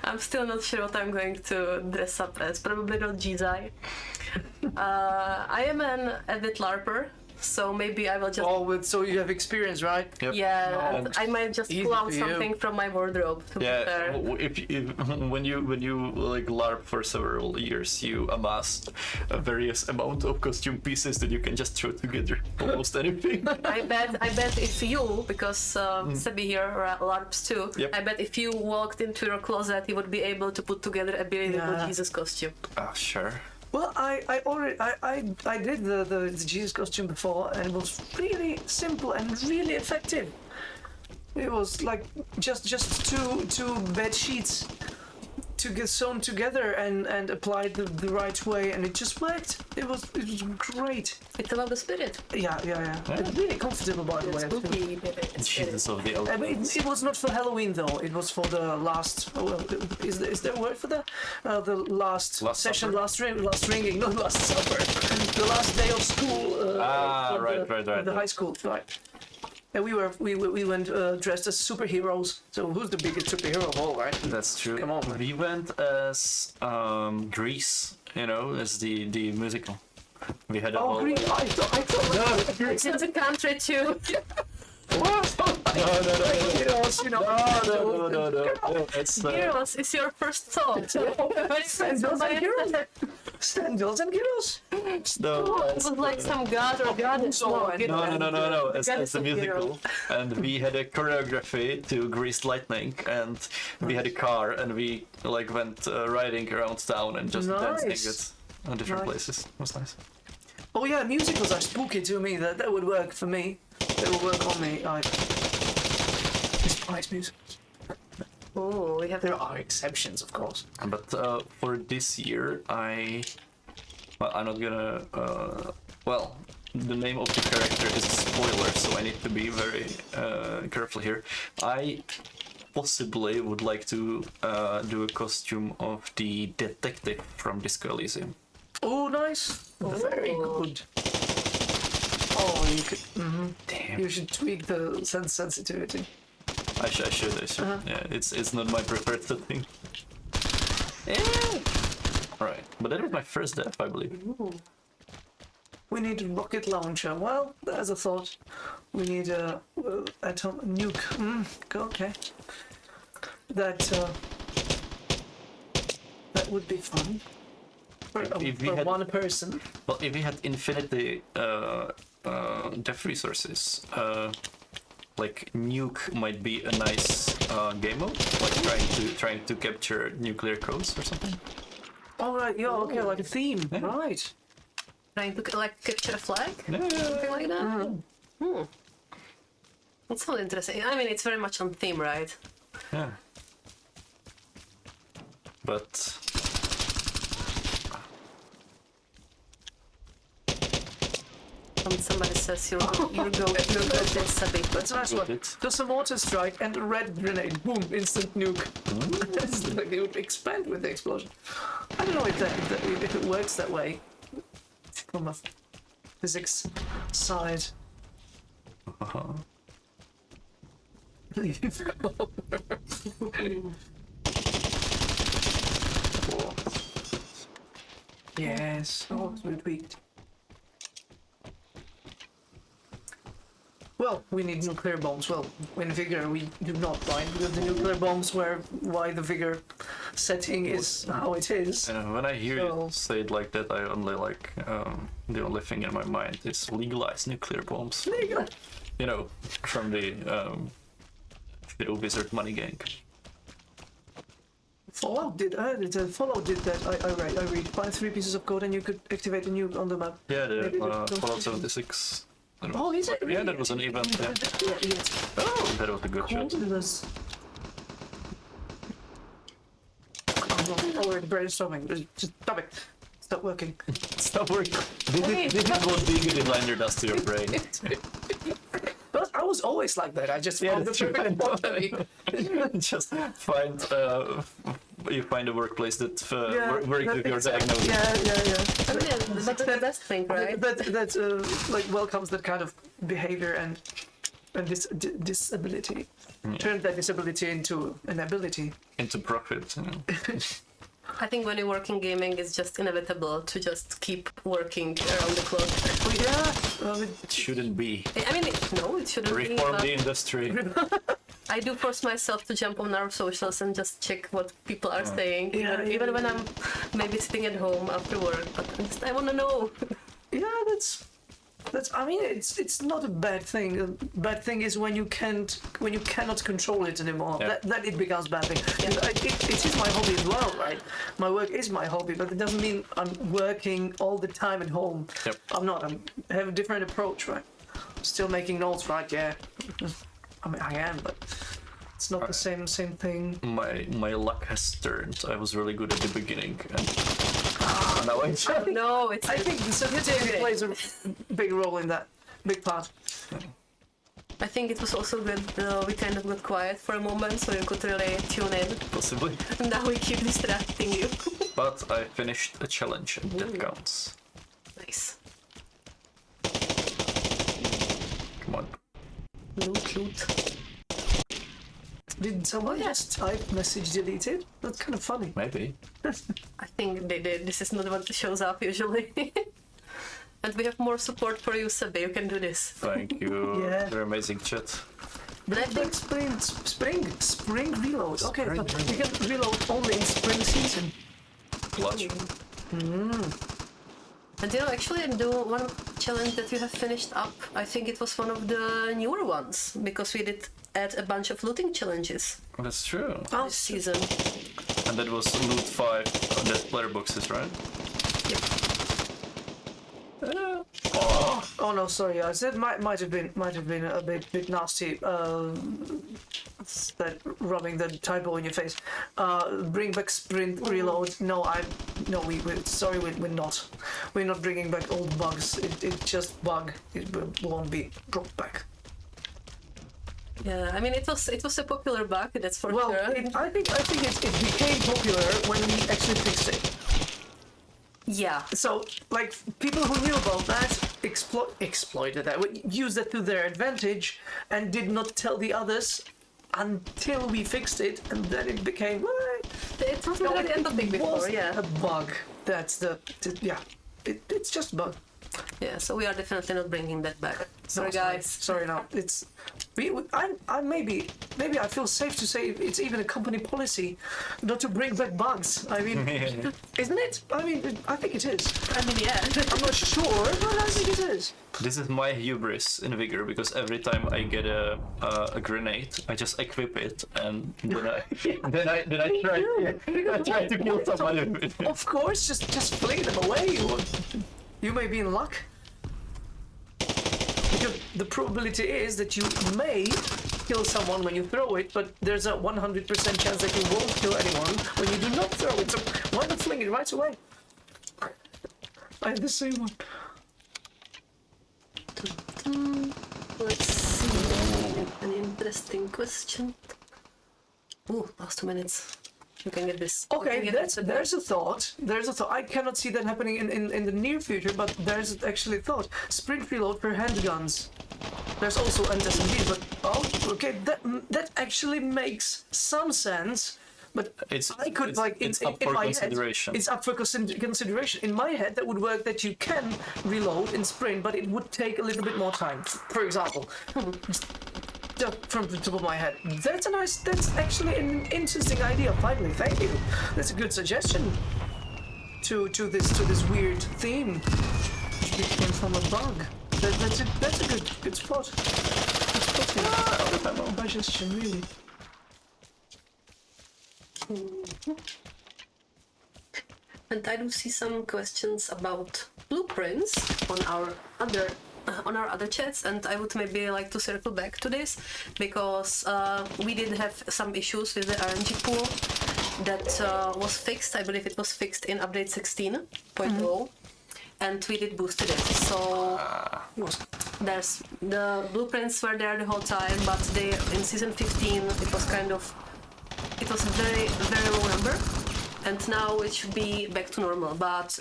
Speaker 1: I'm still not sure what I'm going to dress up as. Probably not Jesus. I am an avid LARPer, so maybe I will just.
Speaker 3: Oh, so you have experience, right?
Speaker 2: Yep.
Speaker 1: Yeah, and I might just pull out
Speaker 3: Easy for you.
Speaker 1: something from my wardrobe to be fair.
Speaker 2: If when you like LARP for several years, you amass a various amount of costume pieces that you can just throw together almost anything.
Speaker 1: I bet if you, because Sebi here LARPs too,
Speaker 2: Yep.
Speaker 1: I bet if you walked into your closet, you would be able to put together a beautiful Jesus costume.
Speaker 2: Oh sure.
Speaker 3: Well, I did the Jesus costume before, and it was really simple and really effective. It was like just two bed sheets to get sewn together and applied the right way, and it just worked. It was great.
Speaker 1: It's about the spirit.
Speaker 3: Yeah. It's really comfortable, by the way.
Speaker 1: Spooky.
Speaker 2: Jesus of the
Speaker 3: I
Speaker 2: Outlanders.
Speaker 3: mean, it was not for Halloween though. It was for the last. Well, is there a word for that? The last session,
Speaker 2: supper.
Speaker 3: last ringing, not last supper. The last day of school.
Speaker 2: Right.
Speaker 3: The high school, right? And we went dressed as superheroes. So who's the biggest superhero of all, right?
Speaker 2: That's true.
Speaker 3: Come on, man.
Speaker 2: We went as Grease, as the musical. We had a whole.
Speaker 3: Green. I thought. No,
Speaker 1: It's in the country too.
Speaker 3: what? No. Heroes,
Speaker 2: No. It's
Speaker 1: Heroes is your first thought.
Speaker 3: Sandals and heroes. Sandals and heroes.
Speaker 2: No,
Speaker 1: It was like some god or goddess. No, I didn't.
Speaker 2: no. As
Speaker 1: Goddess
Speaker 2: a
Speaker 1: of hero.
Speaker 2: musical, and we had a choreography to Greased Lightning, and we had a car, and we like went riding around town and just dancing it on different places. It was nice.
Speaker 3: Oh yeah, musicals are spooky to me. That would work for me. That would work on me. I despise musicals.
Speaker 1: Oh, we have.
Speaker 3: There are exceptions, of course.
Speaker 2: But for this year, I'm not gonna. Well, the name of the character is a spoiler, so I need to be very careful here. I possibly would like to do a costume of the detective from Disco Elysium.
Speaker 3: Oh, nice. Very good. Oh, you could.
Speaker 2: Damn.
Speaker 3: You should tweak the sensitivity.
Speaker 2: I should. Yeah, it's not my preferred setting.
Speaker 3: Yeah.
Speaker 2: Alright, but that was my first death, I believe.
Speaker 3: We need a rocket launcher. Well, there's a thought. We need a atom nuke. Okay. That would be fun. For one person.
Speaker 2: Well, if we had infinity death resources, like nuke might be a nice game mode, like trying to capture nuclear codes or something.
Speaker 3: All right, yeah, okay, like a theme,
Speaker 2: Yeah.
Speaker 3: right?
Speaker 1: Trying to like capture a flag,
Speaker 2: Yeah.
Speaker 1: something like that. That sounds interesting. I mean, it's very much on theme, right?
Speaker 2: Yeah. But
Speaker 1: Somebody says you're go this Sabina.
Speaker 3: That's a nice one.
Speaker 2: it.
Speaker 3: Just a mortar strike and a red grenade. Boom, instant nuke. It's like they would expand with the explosion. I don't know if it works that way from a physics side. Yes. Oh, it's been tweaked. Well, we need nuclear bombs. Well, in Vigor we do not, right? Because the nuclear bombs were why the Vigor setting is how it is.
Speaker 2: When I hear
Speaker 3: So-
Speaker 2: you say it like that, I only like the only thing in my mind is legalize nuclear bombs.
Speaker 3: Legal.
Speaker 2: You know, from the Wizard money gang.
Speaker 3: Fallout did Fallout did that. I read. Find 3 pieces of code and you could activate a nuke on the map.
Speaker 2: Yeah, the
Speaker 3: Maybe those
Speaker 2: Fallout
Speaker 3: pieces.
Speaker 2: 76.
Speaker 3: Oh, is it?
Speaker 2: Yeah, that was an event. Yeah.
Speaker 3: Yes.
Speaker 2: Oh, that was a good shot.
Speaker 3: Cool. I'm not already brainstorming. Just stop it. Stop working.
Speaker 2: Stop working. This is what being a designer does to your brain.
Speaker 3: But I was always like that. I just found the
Speaker 2: that's true.
Speaker 3: perfect body.
Speaker 2: Just find you find a workplace that works with your
Speaker 3: exactly.
Speaker 2: diagnosis.
Speaker 3: Yeah.
Speaker 1: I mean, that's the best thing, right?
Speaker 3: That like welcomes that kind of behavior and disability. Turn that disability into an ability.
Speaker 2: Into profit. You know.
Speaker 1: I think when you work in gaming, it's just inevitable to just keep working around the clock.
Speaker 3: Well,
Speaker 2: It shouldn't be.
Speaker 1: I mean, no, it shouldn't be.
Speaker 2: Reform
Speaker 1: But
Speaker 2: the industry.
Speaker 1: I do force myself to jump on our socials and just check what people are saying, even when I'm maybe sitting at home after work. But I want to know.
Speaker 3: yeah, that's. I mean, it's not a bad thing. A bad thing is when you cannot control it anymore.
Speaker 2: Yeah.
Speaker 3: That it becomes bad thing.
Speaker 1: Yeah.
Speaker 3: It is my hobby as well, right? My work is my hobby, but it doesn't mean I'm working all the time at home.
Speaker 2: Yep.
Speaker 3: I'm not. I have a different approach, right? Still making notes, right? Yeah. I mean, I am, but it's not the same thing.
Speaker 2: My luck has turned. I was really good at the beginning, and now I
Speaker 1: No, it's.
Speaker 3: I think the sensitivity plays a big role in that, big part.
Speaker 1: I think it was also good. We kind of got quiet for a moment, so you could really tune in.
Speaker 2: possibly.
Speaker 1: And now we keep distracting you.
Speaker 2: But I finished a challenge, and that counts.
Speaker 1: Nice.
Speaker 2: Come on.
Speaker 1: Loot.
Speaker 3: Did someone just type message deleted? That's kind of funny.
Speaker 2: Maybe.
Speaker 1: I think they did. This is not what shows up usually. And we have more support for you, Sabe. You can do this.
Speaker 2: Thank you.
Speaker 3: Yeah.
Speaker 2: You're amazing, chat.
Speaker 3: But I think spring reload. Okay, but you can reload only in spring season.
Speaker 2: Clutch.
Speaker 1: And actually I do one challenge that you have finished up. I think it was one of the newer ones, because we did add a bunch of looting challenges
Speaker 2: That's true.
Speaker 1: this season.
Speaker 2: And that was loot 5 death player boxes, right?
Speaker 1: Yep.
Speaker 3: Oh no, sorry. I said might have been a bit nasty. That rubbing the typo in your face. Bring back sprint reload. No, we're not. We're not bringing back old bugs. It just bug. It won't be brought back.
Speaker 1: Yeah, I mean it was a popular bug, that's for
Speaker 3: Well,
Speaker 1: sure.
Speaker 3: I think it became popular when we actually fixed it.
Speaker 1: Yeah.
Speaker 3: So, like, people who knew about that exploited that, used it to their advantage, and did not tell the others until we fixed it, and then it became.
Speaker 1: It was not the end of big before, yeah.
Speaker 3: A bug. That's yeah. It's just a bug.
Speaker 1: Yeah, so we are definitely not bringing that back. Sorry, guys.
Speaker 3: Sorry, no. It's. I maybe I feel safe to say it's even a company policy not to bring back bugs. I mean, isn't it? I mean, I think it is.
Speaker 1: I mean, yeah.
Speaker 3: I'm not sure, but I think it is.
Speaker 2: This is my hubris in Vigor, because every time I get a grenade, I just equip it, and then I try to kill somebody with it.
Speaker 3: Of course, just fling them away. You may be in luck. Because the probability is that you may kill someone when you throw it, but there's a 100% chance that you won't kill anyone when you do not throw it. So why not fling it right away? I have the same one.
Speaker 1: Let's see. An interesting question. Ooh, last 2 minutes. You can get this.
Speaker 3: Okay, there's a thought. There's a thought. I cannot see that happening in the near future, but there's actually a thought. Sprint reload for handguns. There's also an SMG, but okay, that actually makes some sense. But I could
Speaker 2: it's up
Speaker 3: in
Speaker 2: for
Speaker 3: my
Speaker 2: consideration.
Speaker 3: head, it's up for consideration. In my head, that would work that you can reload in sprint, but it would take a little bit more time. For example. Just from the top of my head. That's actually an interesting idea, finally, thank you. That's a good suggestion to this weird theme which came from a bug. That's a good spot. Good spot. Suggestion, really.
Speaker 1: And I do see some questions about blueprints on our other chats, and I would maybe like to circle back to this, because we did have some issues with the RNG pool that was fixed. I believe it was fixed in update 16.0, and we did boosted it. So there's the blueprints were there the whole time, but in season 15 it was a very, very low number, and now it should be back to normal. But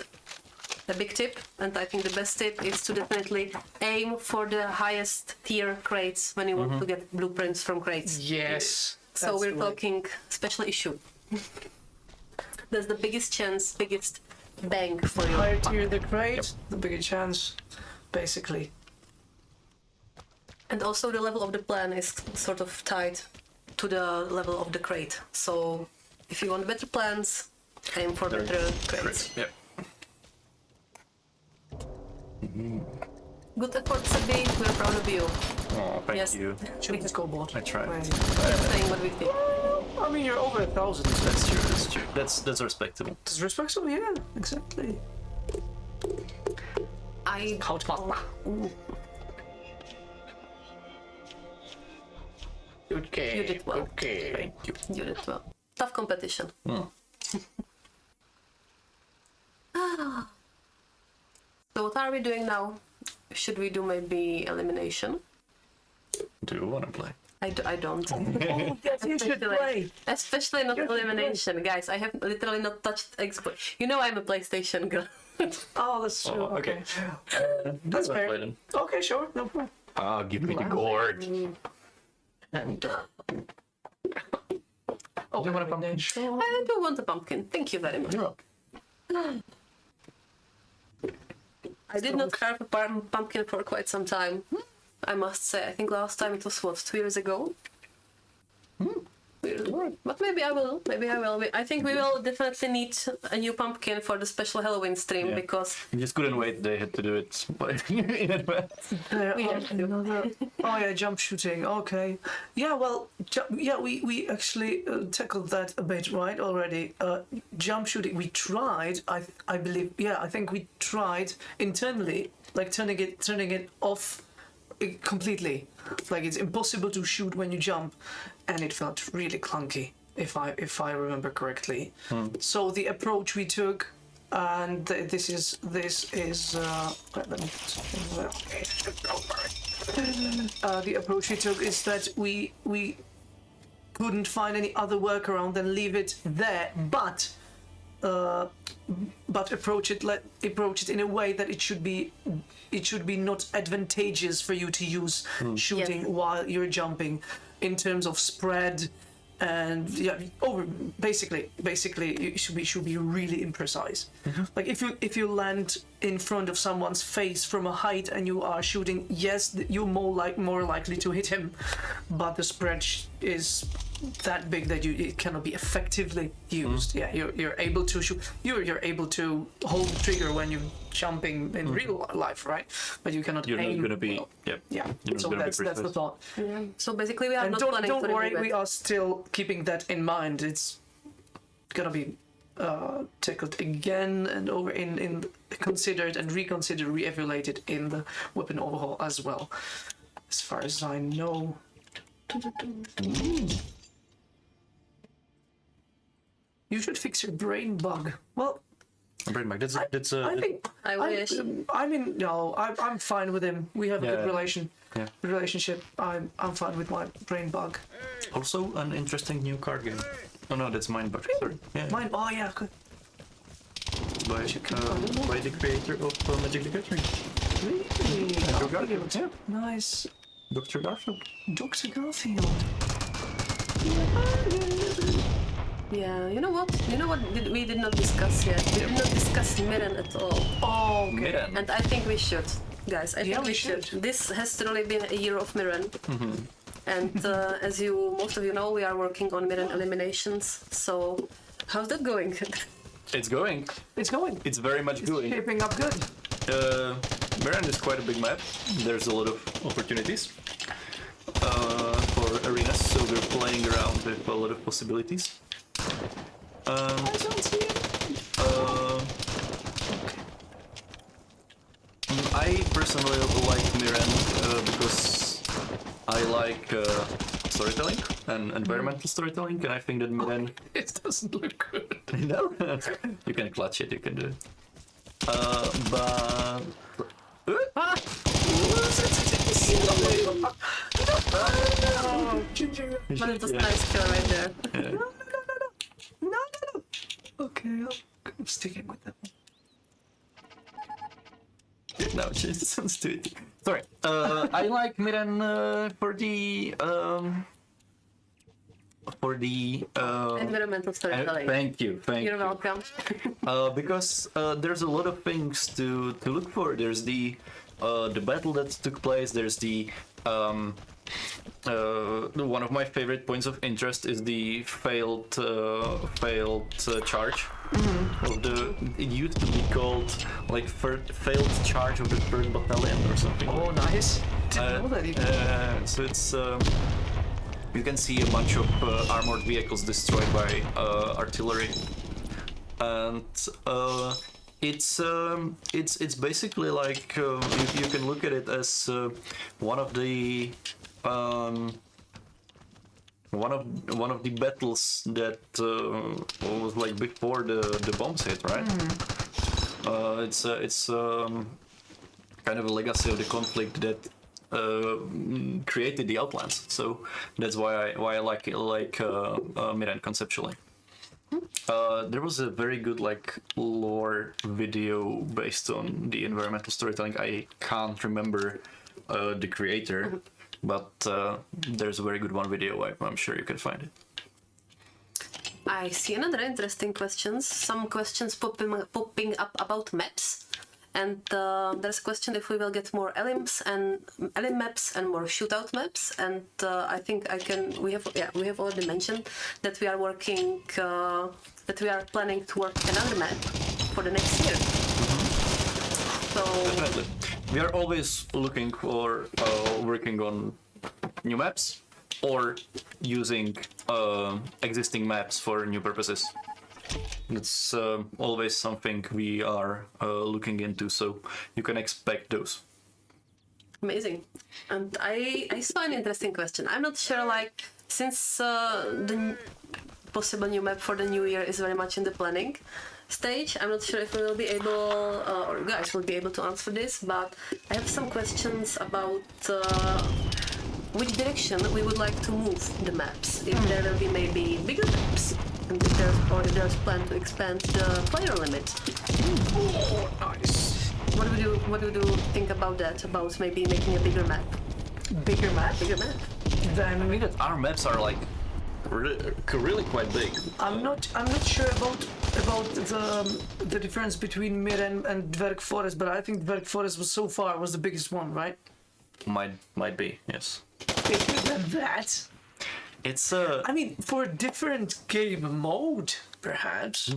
Speaker 1: the big tip, and I think the best tip, is to definitely aim for the highest tier crates when you want to get blueprints from crates.
Speaker 3: Yes.
Speaker 1: So we're talking special issue. That's the biggest chance, biggest bang for your
Speaker 3: higher tier the crate, the bigger chance, basically.
Speaker 1: And also the level of the plan is sort of tied to the level of the crate. So if you want better plans, aim for better crates.
Speaker 2: Yep.
Speaker 1: Good effort, Sabina. We're proud of you.
Speaker 2: Oh, thank you.
Speaker 3: Let's go bot.
Speaker 2: I tried.
Speaker 1: Just saying what we think.
Speaker 3: I mean, you're over 1,000.
Speaker 2: That's true. That's true. That's respectable.
Speaker 3: It's respectable, yeah, exactly. Ooh. Good game.
Speaker 1: You did well.
Speaker 3: Good game.
Speaker 2: Thank you.
Speaker 1: You did well. Tough competition. So what are we doing now? Should we do maybe elimination?
Speaker 2: Do you want to play?
Speaker 1: I don't.
Speaker 3: You should play.
Speaker 1: Especially not elimination, guys. I have literally not touched Xbox. You know I'm a PlayStation girl.
Speaker 3: Oh, that's true.
Speaker 2: Oh, okay.
Speaker 3: That's fair.
Speaker 2: Play then.
Speaker 3: Okay, sure, no problem.
Speaker 2: Ah, give me the gourd.
Speaker 3: And oh,
Speaker 2: Do you want a pumpkin?
Speaker 1: I do want a pumpkin. Thank you very much.
Speaker 2: You're welcome.
Speaker 1: I did not carve a pumpkin for quite some time. I must say. I think last time it was 2 years ago. But maybe I will. I think we will definitely need a new pumpkin for the special Halloween stream
Speaker 2: Yeah.
Speaker 1: because
Speaker 2: I just couldn't wait. They had to do it in advance.
Speaker 3: There
Speaker 1: We
Speaker 3: are
Speaker 1: have to.
Speaker 3: another. Oh yeah, jump shooting. Okay. Yeah. Well. We actually tackled that a bit, right? Already. Jump shooting. We tried. I believe. Yeah. I think we tried internally, like turning it off completely. Like it's impossible to shoot when you jump, and it felt really clunky. If I remember correctly. So the approach we took. And this is let me the approach we took is that we couldn't find any other workaround than leave it there, but approach it in a way that it should be not advantageous for you to use shooting
Speaker 1: Yes.
Speaker 3: while you're jumping in terms of spread. And basically you should be really imprecise. Like if you land in front of someone's face from a height and you are shooting, yes, you're more likely to hit him, but the spread is that big that it cannot be effectively used. Yeah, you're able to shoot. You're able to hold the trigger when you're jumping in real life, right? But you cannot
Speaker 2: You're
Speaker 3: aim.
Speaker 2: not gonna be.
Speaker 3: well.
Speaker 2: Yeah.
Speaker 3: Yeah,
Speaker 2: You're not
Speaker 3: so
Speaker 2: gonna be
Speaker 3: that's the
Speaker 2: precise.
Speaker 3: thought.
Speaker 1: Yeah. So basically, we are
Speaker 3: And
Speaker 1: not
Speaker 3: don't
Speaker 1: planning to
Speaker 3: worry,
Speaker 1: remove
Speaker 3: we
Speaker 1: it.
Speaker 3: are still keeping that in mind. It's gonna be tackled again and over in considered and reconsidered, re-evaluated in the weapon overhaul as well, as far as I know. You should fix your brain bug. Well,
Speaker 2: Brain Mike, that's
Speaker 3: I think
Speaker 1: I wish.
Speaker 3: I mean, no, I'm fine with him. We have a good
Speaker 2: Yeah.
Speaker 3: relationship. I'm fine with my brain bug.
Speaker 2: also an interesting new card game. Oh no, that's Mindbug. Sorry. Yeah.
Speaker 3: Mine. Oh yeah, good.
Speaker 2: By the creator of Magic the Gathering.
Speaker 3: Really?
Speaker 2: Dr. Garfield. Yeah.
Speaker 3: Nice.
Speaker 2: Dr. Garfield.
Speaker 3: Dr. Garfield.
Speaker 1: Yeah, you know what? We did not discuss yet. We did not discuss Miren at all.
Speaker 3: Oh, okay.
Speaker 2: Miren.
Speaker 1: And I think we should, guys. I
Speaker 3: Yeah,
Speaker 1: think
Speaker 3: we
Speaker 1: we should.
Speaker 3: should.
Speaker 1: This has truly been a year of Miren. And as most of you know, we are working on Miren eliminations. So, how's that going?
Speaker 2: It's going.
Speaker 3: It's going.
Speaker 2: It's very much going.
Speaker 3: Shaping up good.
Speaker 2: Miran is quite a big map. There's a lot of opportunities for arenas, so we're playing around with a lot of possibilities.
Speaker 3: I don't see it.
Speaker 2: I personally like Miran because I like storytelling and environmental storytelling, and I think that Miran.
Speaker 3: It doesn't look good.
Speaker 2: No, you can clutch it. You can do it. But.
Speaker 1: But it was a nice kill right there.
Speaker 3: No. Okay, I'm sticking with that one.
Speaker 2: No, change the sensitivity. Sorry. I like Miran for the.
Speaker 1: Environmental storytelling.
Speaker 2: Thank you.
Speaker 1: You're welcome.
Speaker 2: Because there's a lot of things to look for. There's the battle that took place. There's the one of my favorite points of interest is the failed charge of the. It used to be called like failed charge of the 3rd Battalion or something.
Speaker 3: Oh, nice. Didn't know that even.
Speaker 2: So it's. You can see a bunch of armored vehicles destroyed by artillery, and it's basically like you can look at it as one of the battles that was like before the bombs hit, right? It's kind of a legacy of the conflict that created the Outlands, so that's why I like Miran conceptually. There was a very good like lore video based on the environmental storytelling. I can't remember the creator, but there's a very good one video. I'm sure you can find it.
Speaker 1: I see another interesting questions. Some questions popping up about maps. And there's a question if we will get more elims and elim maps and more shootout maps. And I think we have already mentioned that we are working, that we are planning to work another map for the next year. So
Speaker 2: Definitely. We are always looking for working on new maps or using existing maps for new purposes. It's always something we are looking into, so you can expect those.
Speaker 1: amazing. And I saw an interesting question. I'm not sure, like, since the possible new map for the new year is very much in the planning stage, I'm not sure if we will be able, or you guys will be able to answer this, but I have some questions about which direction we would like to move the maps. If there will be maybe bigger maps, and if there's plan to expand the player limit.
Speaker 3: Oh, nice.
Speaker 1: What would you think about that? About maybe making a bigger map?
Speaker 3: Bigger map?
Speaker 1: Bigger map.
Speaker 3: Then
Speaker 2: I mean that our maps are like really quite big.
Speaker 3: I'm not sure about the difference between Mir and Dverg Forest, but I think Dverg Forest was so far was the biggest one, right?
Speaker 2: Might be, yes.
Speaker 3: Bigger than that.
Speaker 2: It's
Speaker 3: I mean, for a different game mode, perhaps.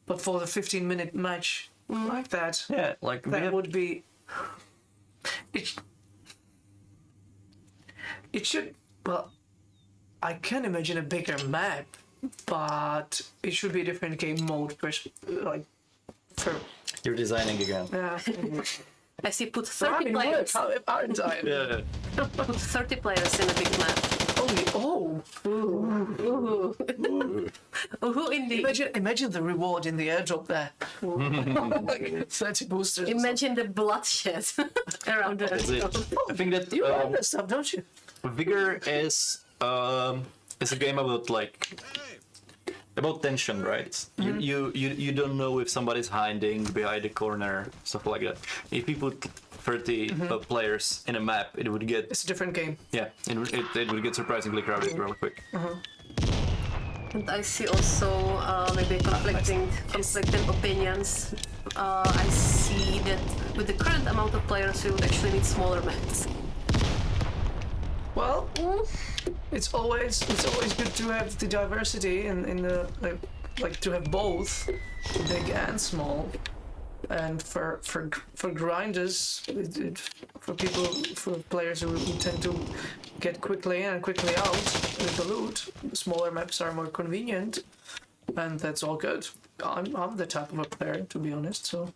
Speaker 3: But for the 15-minute match like that,
Speaker 2: yeah, like
Speaker 3: that would be. It should. Well, I can imagine a bigger map, but it should be a different game mode. Like, for.
Speaker 2: You're designing again.
Speaker 1: I see. Put 30 players.
Speaker 3: Aren't I?
Speaker 2: Yeah.
Speaker 1: Put 30 players in a big map.
Speaker 3: Oh.
Speaker 1: Ooh. Ooh, indeed.
Speaker 3: Imagine the reward in the airdrop there. 30 boosters.
Speaker 1: Imagine the bloodshed around the
Speaker 2: That's it. I think that
Speaker 3: You like that stuff, don't you?
Speaker 2: Vigor is a game about tension, right? You don't know if somebody's hiding behind a corner, stuff like that. If you put 30 players in a map, it would get
Speaker 3: It's a different game.
Speaker 2: it would get surprisingly crowded real quick.
Speaker 1: And I see also maybe conflicting opinions. I see that with the current amount of players, we would actually need smaller maps.
Speaker 3: Well, it's always good to have the diversity in the like to have both big and small. And for grinders, for players who tend to get quickly in and quickly out with the loot, smaller maps are more convenient, and that's all good. I'm the type of a player, to be honest, so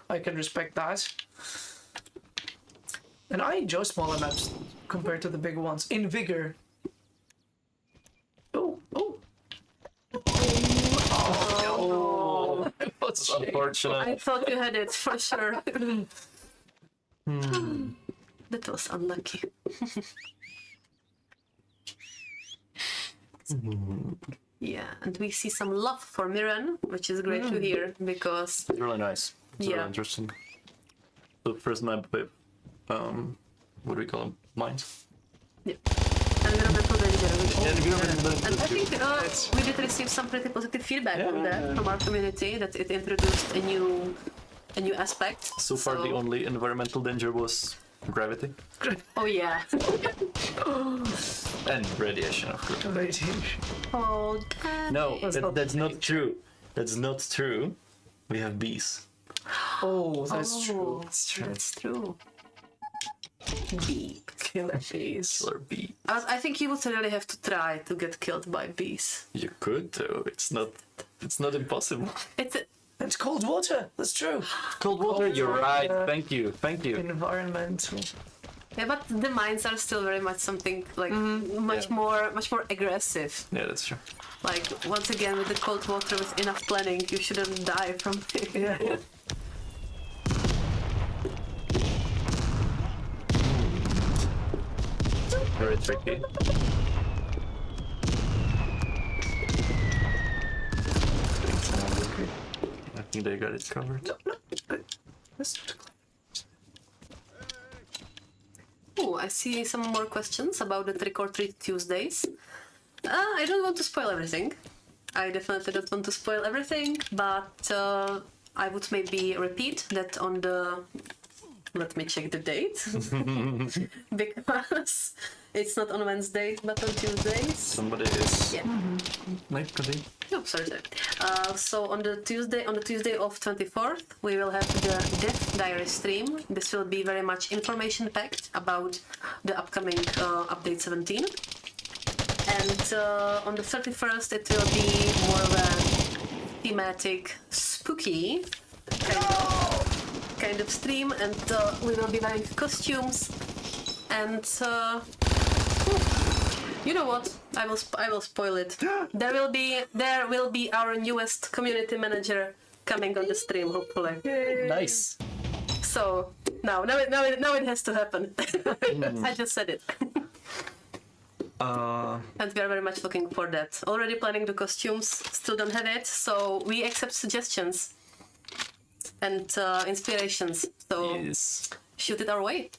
Speaker 3: I can respect that. And I enjoy smaller maps compared to the big ones. In Vigor. Oh. Oh,
Speaker 2: It's unfortunate.
Speaker 1: I thought you had it for sure. That was unlucky. Yeah, and we see some love for Miran, which is great to hear because
Speaker 2: It's really nice. It's really interesting. The first map with what do we call them? Mines?
Speaker 1: environmental danger.
Speaker 2: And
Speaker 1: And I think we did receive some pretty positive feedback on that from our community, that it introduced a new aspect.
Speaker 2: so far the only environmental danger was gravity
Speaker 1: Oh yeah.
Speaker 2: and radiation, of course.
Speaker 3: Radiation.
Speaker 1: Oh,
Speaker 2: No, that's not true. That's not true. We have bees.
Speaker 3: Oh, that's true.
Speaker 1: That's true. Bee.
Speaker 3: Killer bees.
Speaker 2: Killer bee.
Speaker 1: I think you would really have to try to get killed by bees.
Speaker 2: You could though. It's not impossible.
Speaker 3: It's cold water. That's true.
Speaker 2: Cold water. You're right. Thank you.
Speaker 3: Environmental.
Speaker 1: Yeah, but the mines are still very much something like much more aggressive.
Speaker 2: Yeah, that's true.
Speaker 1: Like once again with the cold water, with enough planning, you shouldn't die from it.
Speaker 3: Yeah.
Speaker 2: Very tricky. I think they got it covered.
Speaker 1: Oh, I see some more questions about the Trick or Treat Tuesdays. I don't want to spoil everything. I definitely don't want to spoil everything, but I would maybe repeat that on the. Let me check the date because it's not on Wednesday but on Tuesdays.
Speaker 2: Somebody is.
Speaker 1: Yeah.
Speaker 2: Like, continue.
Speaker 1: No, sorry. So on the Tuesday of 24th, we will have the Death Diary stream. This will be very much information packed about the upcoming update 17. And on the 31st, it will be more of a thematic, spooky kind of stream, and we will be wearing costumes. And you know what? I will spoil it. There will be our newest community manager coming on the stream, hopefully.
Speaker 2: Nice.
Speaker 1: So now it has to happen. I just said it. And we are very much looking for that. Already planning the costumes, still don't have it, so we accept suggestions and inspirations. So
Speaker 2: Yes.
Speaker 1: shoot it our way.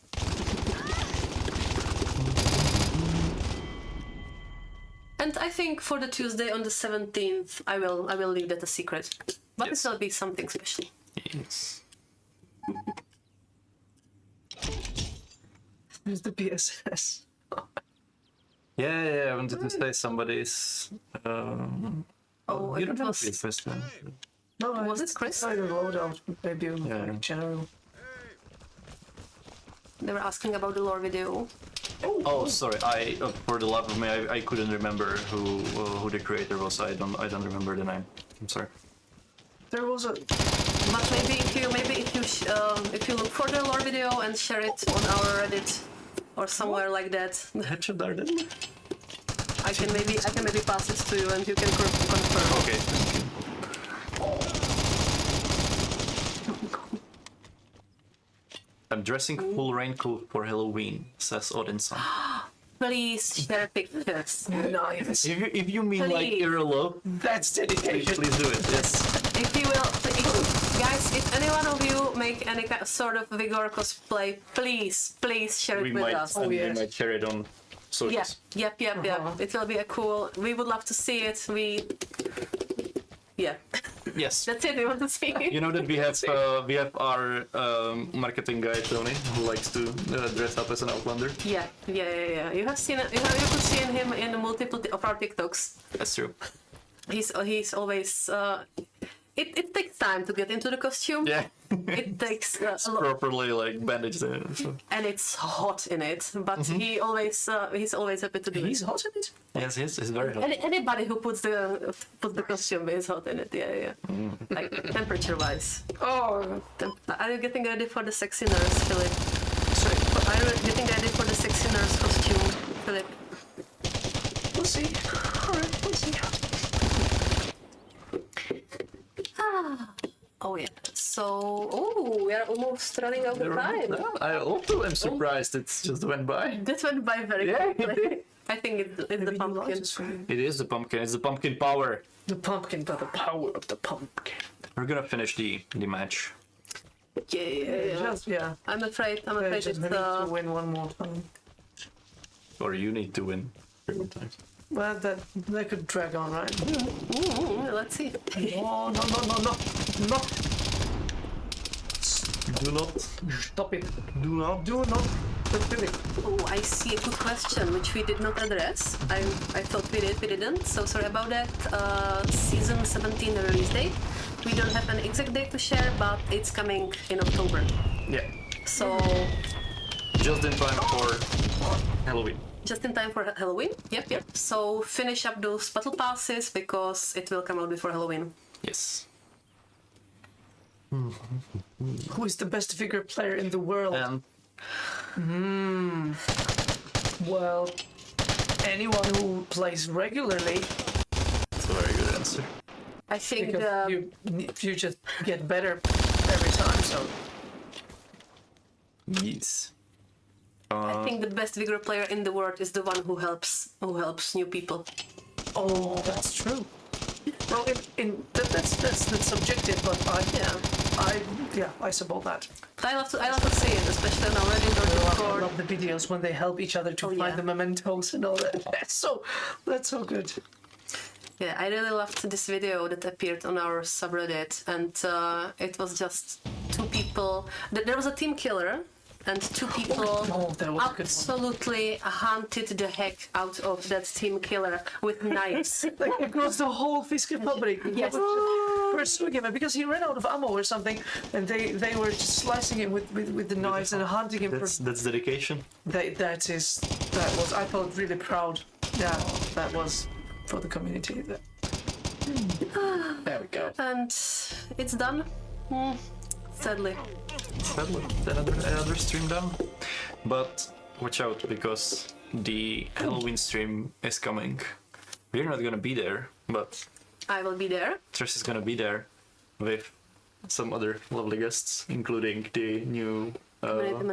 Speaker 1: And I think for the Tuesday on the 17th, I will leave that a secret. But
Speaker 2: Yes.
Speaker 1: it will be something special.
Speaker 2: Yes.
Speaker 3: Who's the PSS?
Speaker 2: Yeah, I wanted to say somebody's.
Speaker 1: Oh,
Speaker 2: you
Speaker 1: it
Speaker 2: don't have
Speaker 1: was-
Speaker 2: to be first one.
Speaker 3: No,
Speaker 1: Was it Chris?
Speaker 3: I don't know. Maybe
Speaker 2: Yeah.
Speaker 3: in general.
Speaker 1: They were asking about the lore video.
Speaker 2: Oh, sorry. For the love of me, I couldn't remember who the creator was. I don't remember the name. I'm sorry.
Speaker 3: There was a.
Speaker 1: But maybe if you look for the lore video and share it on our Reddit or somewhere like that,
Speaker 2: Headshot Darden.
Speaker 1: I can maybe pass it to you and you can confirm.
Speaker 2: Okay. I'm dressing full raincoat for Halloween, says Odinson.
Speaker 1: Please share pictures.
Speaker 3: Nice.
Speaker 2: If you mean like
Speaker 1: Please.
Speaker 2: Irlo,
Speaker 3: That's dedication.
Speaker 2: please do it. Yes.
Speaker 1: If you will, guys, if any one of you make any sort of Vigor cosplay, please share
Speaker 2: We
Speaker 1: it with
Speaker 2: might
Speaker 1: us.
Speaker 2: and we
Speaker 3: yes.
Speaker 2: might share it on
Speaker 1: Yeah,
Speaker 2: socials.
Speaker 1: yep. It will be a cool. We would love to see it. Yeah,
Speaker 2: Yes.
Speaker 1: that's it. We want to see it.
Speaker 2: You know that we have our marketing guy Tony who likes to dress up as an Outlander.
Speaker 1: Yeah. You have seen it. You could see him in multiple of our TikToks.
Speaker 2: That's true.
Speaker 1: He's always. It takes time to get into the costume.
Speaker 2: Yeah.
Speaker 1: It takes a lot,
Speaker 2: Properly like bandaged in. So.
Speaker 1: and it's hot in it. But he's always happy to do
Speaker 3: He's
Speaker 1: it.
Speaker 3: hot in it.
Speaker 2: Yes, he's very hot.
Speaker 1: Anybody who puts the costume is hot in it. Yeah. Like temperature wise.
Speaker 3: Oh,
Speaker 1: Are you getting ready for the sexy nurse, Filip?
Speaker 3: sorry.
Speaker 1: Are you getting ready for the sexy nurse costume, Filip?
Speaker 3: We'll see. All right, we'll see.
Speaker 1: Oh yeah. So, we are almost running out of time.
Speaker 2: I also am surprised it just went by.
Speaker 1: This went by very
Speaker 2: Yeah.
Speaker 1: quickly. I think it's the
Speaker 3: Maybe
Speaker 1: pumpkin.
Speaker 3: you like this for you.
Speaker 2: It is the pumpkin. It's the pumpkin power.
Speaker 3: The pumpkin, but the power of the pumpkin.
Speaker 2: We're gonna finish the match.
Speaker 1: Yeah.
Speaker 3: Just, yeah.
Speaker 1: I'm afraid
Speaker 3: Just
Speaker 1: it's
Speaker 3: maybe to win one more time.
Speaker 2: Or you need to win 3 more times.
Speaker 3: Well, that could drag on, right?
Speaker 1: let's see.
Speaker 3: No.
Speaker 2: Do not.
Speaker 3: Stop it.
Speaker 2: Do not.
Speaker 3: Do not. Do it.
Speaker 1: Oh, I see a good question which we did not address. I thought we didn't. So sorry about that. Season 17 release date. We don't have an exact date to share, but it's coming in October.
Speaker 2: Yeah.
Speaker 1: So
Speaker 2: Just in time for Halloween.
Speaker 1: just in time for Halloween. Yep. So finish up those battle passes because it will come out before Halloween.
Speaker 2: Yes.
Speaker 3: Who is the best Vigor player in the world?
Speaker 2: And
Speaker 3: Well, anyone who plays regularly.
Speaker 2: that's a very good answer.
Speaker 1: I think
Speaker 3: Because you just get better every time. So
Speaker 2: Yes.
Speaker 1: I think the best Vigor player in the world is the one who helps new people.
Speaker 3: oh, that's true. Well, that's subjective, but I support that.
Speaker 1: But I love to see it, especially now already in
Speaker 3: I
Speaker 1: Discord.
Speaker 3: love the videos when they help each other to
Speaker 1: Oh,
Speaker 3: find
Speaker 1: yeah.
Speaker 3: the mementos and all that. That's so good.
Speaker 1: Yeah, I really loved this video that appeared on our subreddit, and it was just two people. There was a team killer, and two people
Speaker 3: Oh, that was a good one.
Speaker 1: absolutely hunted the heck out of that team killer with knives.
Speaker 3: Like across the whole Fisk Republic.
Speaker 1: Yes.
Speaker 3: Pursuing him because he ran out of ammo or something, and they were just slicing him with the knives and hunting him.
Speaker 2: That's dedication.
Speaker 3: That was I felt really proud. Yeah, that was for the community. There we go.
Speaker 1: And it's done. Sadly.
Speaker 2: Sadly, another stream done. But watch out, because the Halloween stream is coming. We're not gonna be there, but
Speaker 1: I will be there.
Speaker 2: Trish is gonna be there with some other lovely guests, including the new
Speaker 1: Community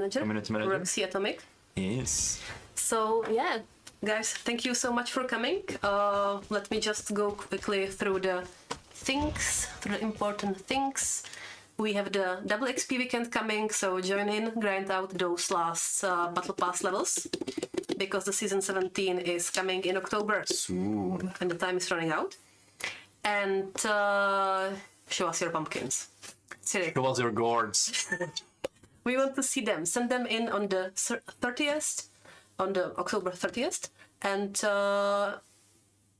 Speaker 1: manager. Roxy Atomic.
Speaker 2: Yes.
Speaker 1: So yeah, guys, thank you so much for coming. Let me just go quickly through the important things. We have the double XP weekend coming, so join in, grind out those last battle pass levels, because the season 17 is coming in October
Speaker 2: Soon.
Speaker 1: and the time is running out. And show us your pumpkins. Seriously.
Speaker 2: Show us your gourds.
Speaker 1: We want to see them. Send them in on the 30th, on the October 30th. And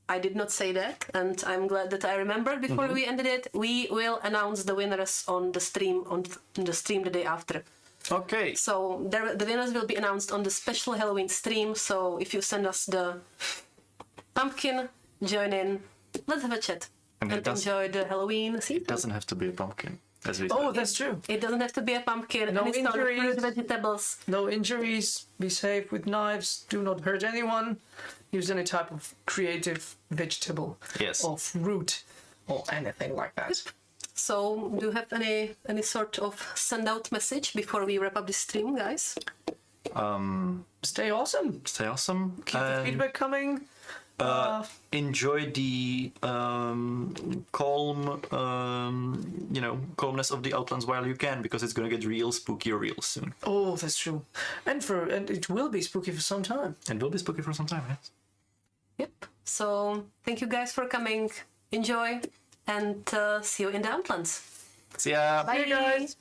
Speaker 1: I did not say that, and I'm glad that I remembered before we ended it. We will announce the winners on the stream the day after.
Speaker 2: Okay.
Speaker 1: So the winners will be announced on the special Halloween stream. So if you send us the pumpkin, join in. Let's have a chat and enjoy the Halloween season.
Speaker 2: It doesn't have to be a pumpkin, as we
Speaker 3: Oh,
Speaker 2: said.
Speaker 3: that's true.
Speaker 1: It doesn't have to be a pumpkin.
Speaker 3: No
Speaker 1: any sort of
Speaker 3: injuries.
Speaker 1: fruit, vegetables.
Speaker 3: No injuries. Be safe with knives. Do not hurt anyone. Use any type of creative vegetable
Speaker 2: Yes.
Speaker 3: or fruit or anything like that.
Speaker 1: So, do you have any sort of send out message before we wrap up this stream, guys?
Speaker 3: Stay awesome.
Speaker 2: Stay awesome.
Speaker 3: Keep the feedback coming.
Speaker 2: Enjoy the calmness of the Outlands while you can, because it's gonna get real spooky real soon.
Speaker 3: Oh, that's true. And it will be spooky for some time.
Speaker 2: And will be spooky for some time, yes.
Speaker 1: Yep. So, thank you guys for coming. Enjoy, and see you in the Outlands.
Speaker 2: See ya!
Speaker 1: Bye,
Speaker 3: guys.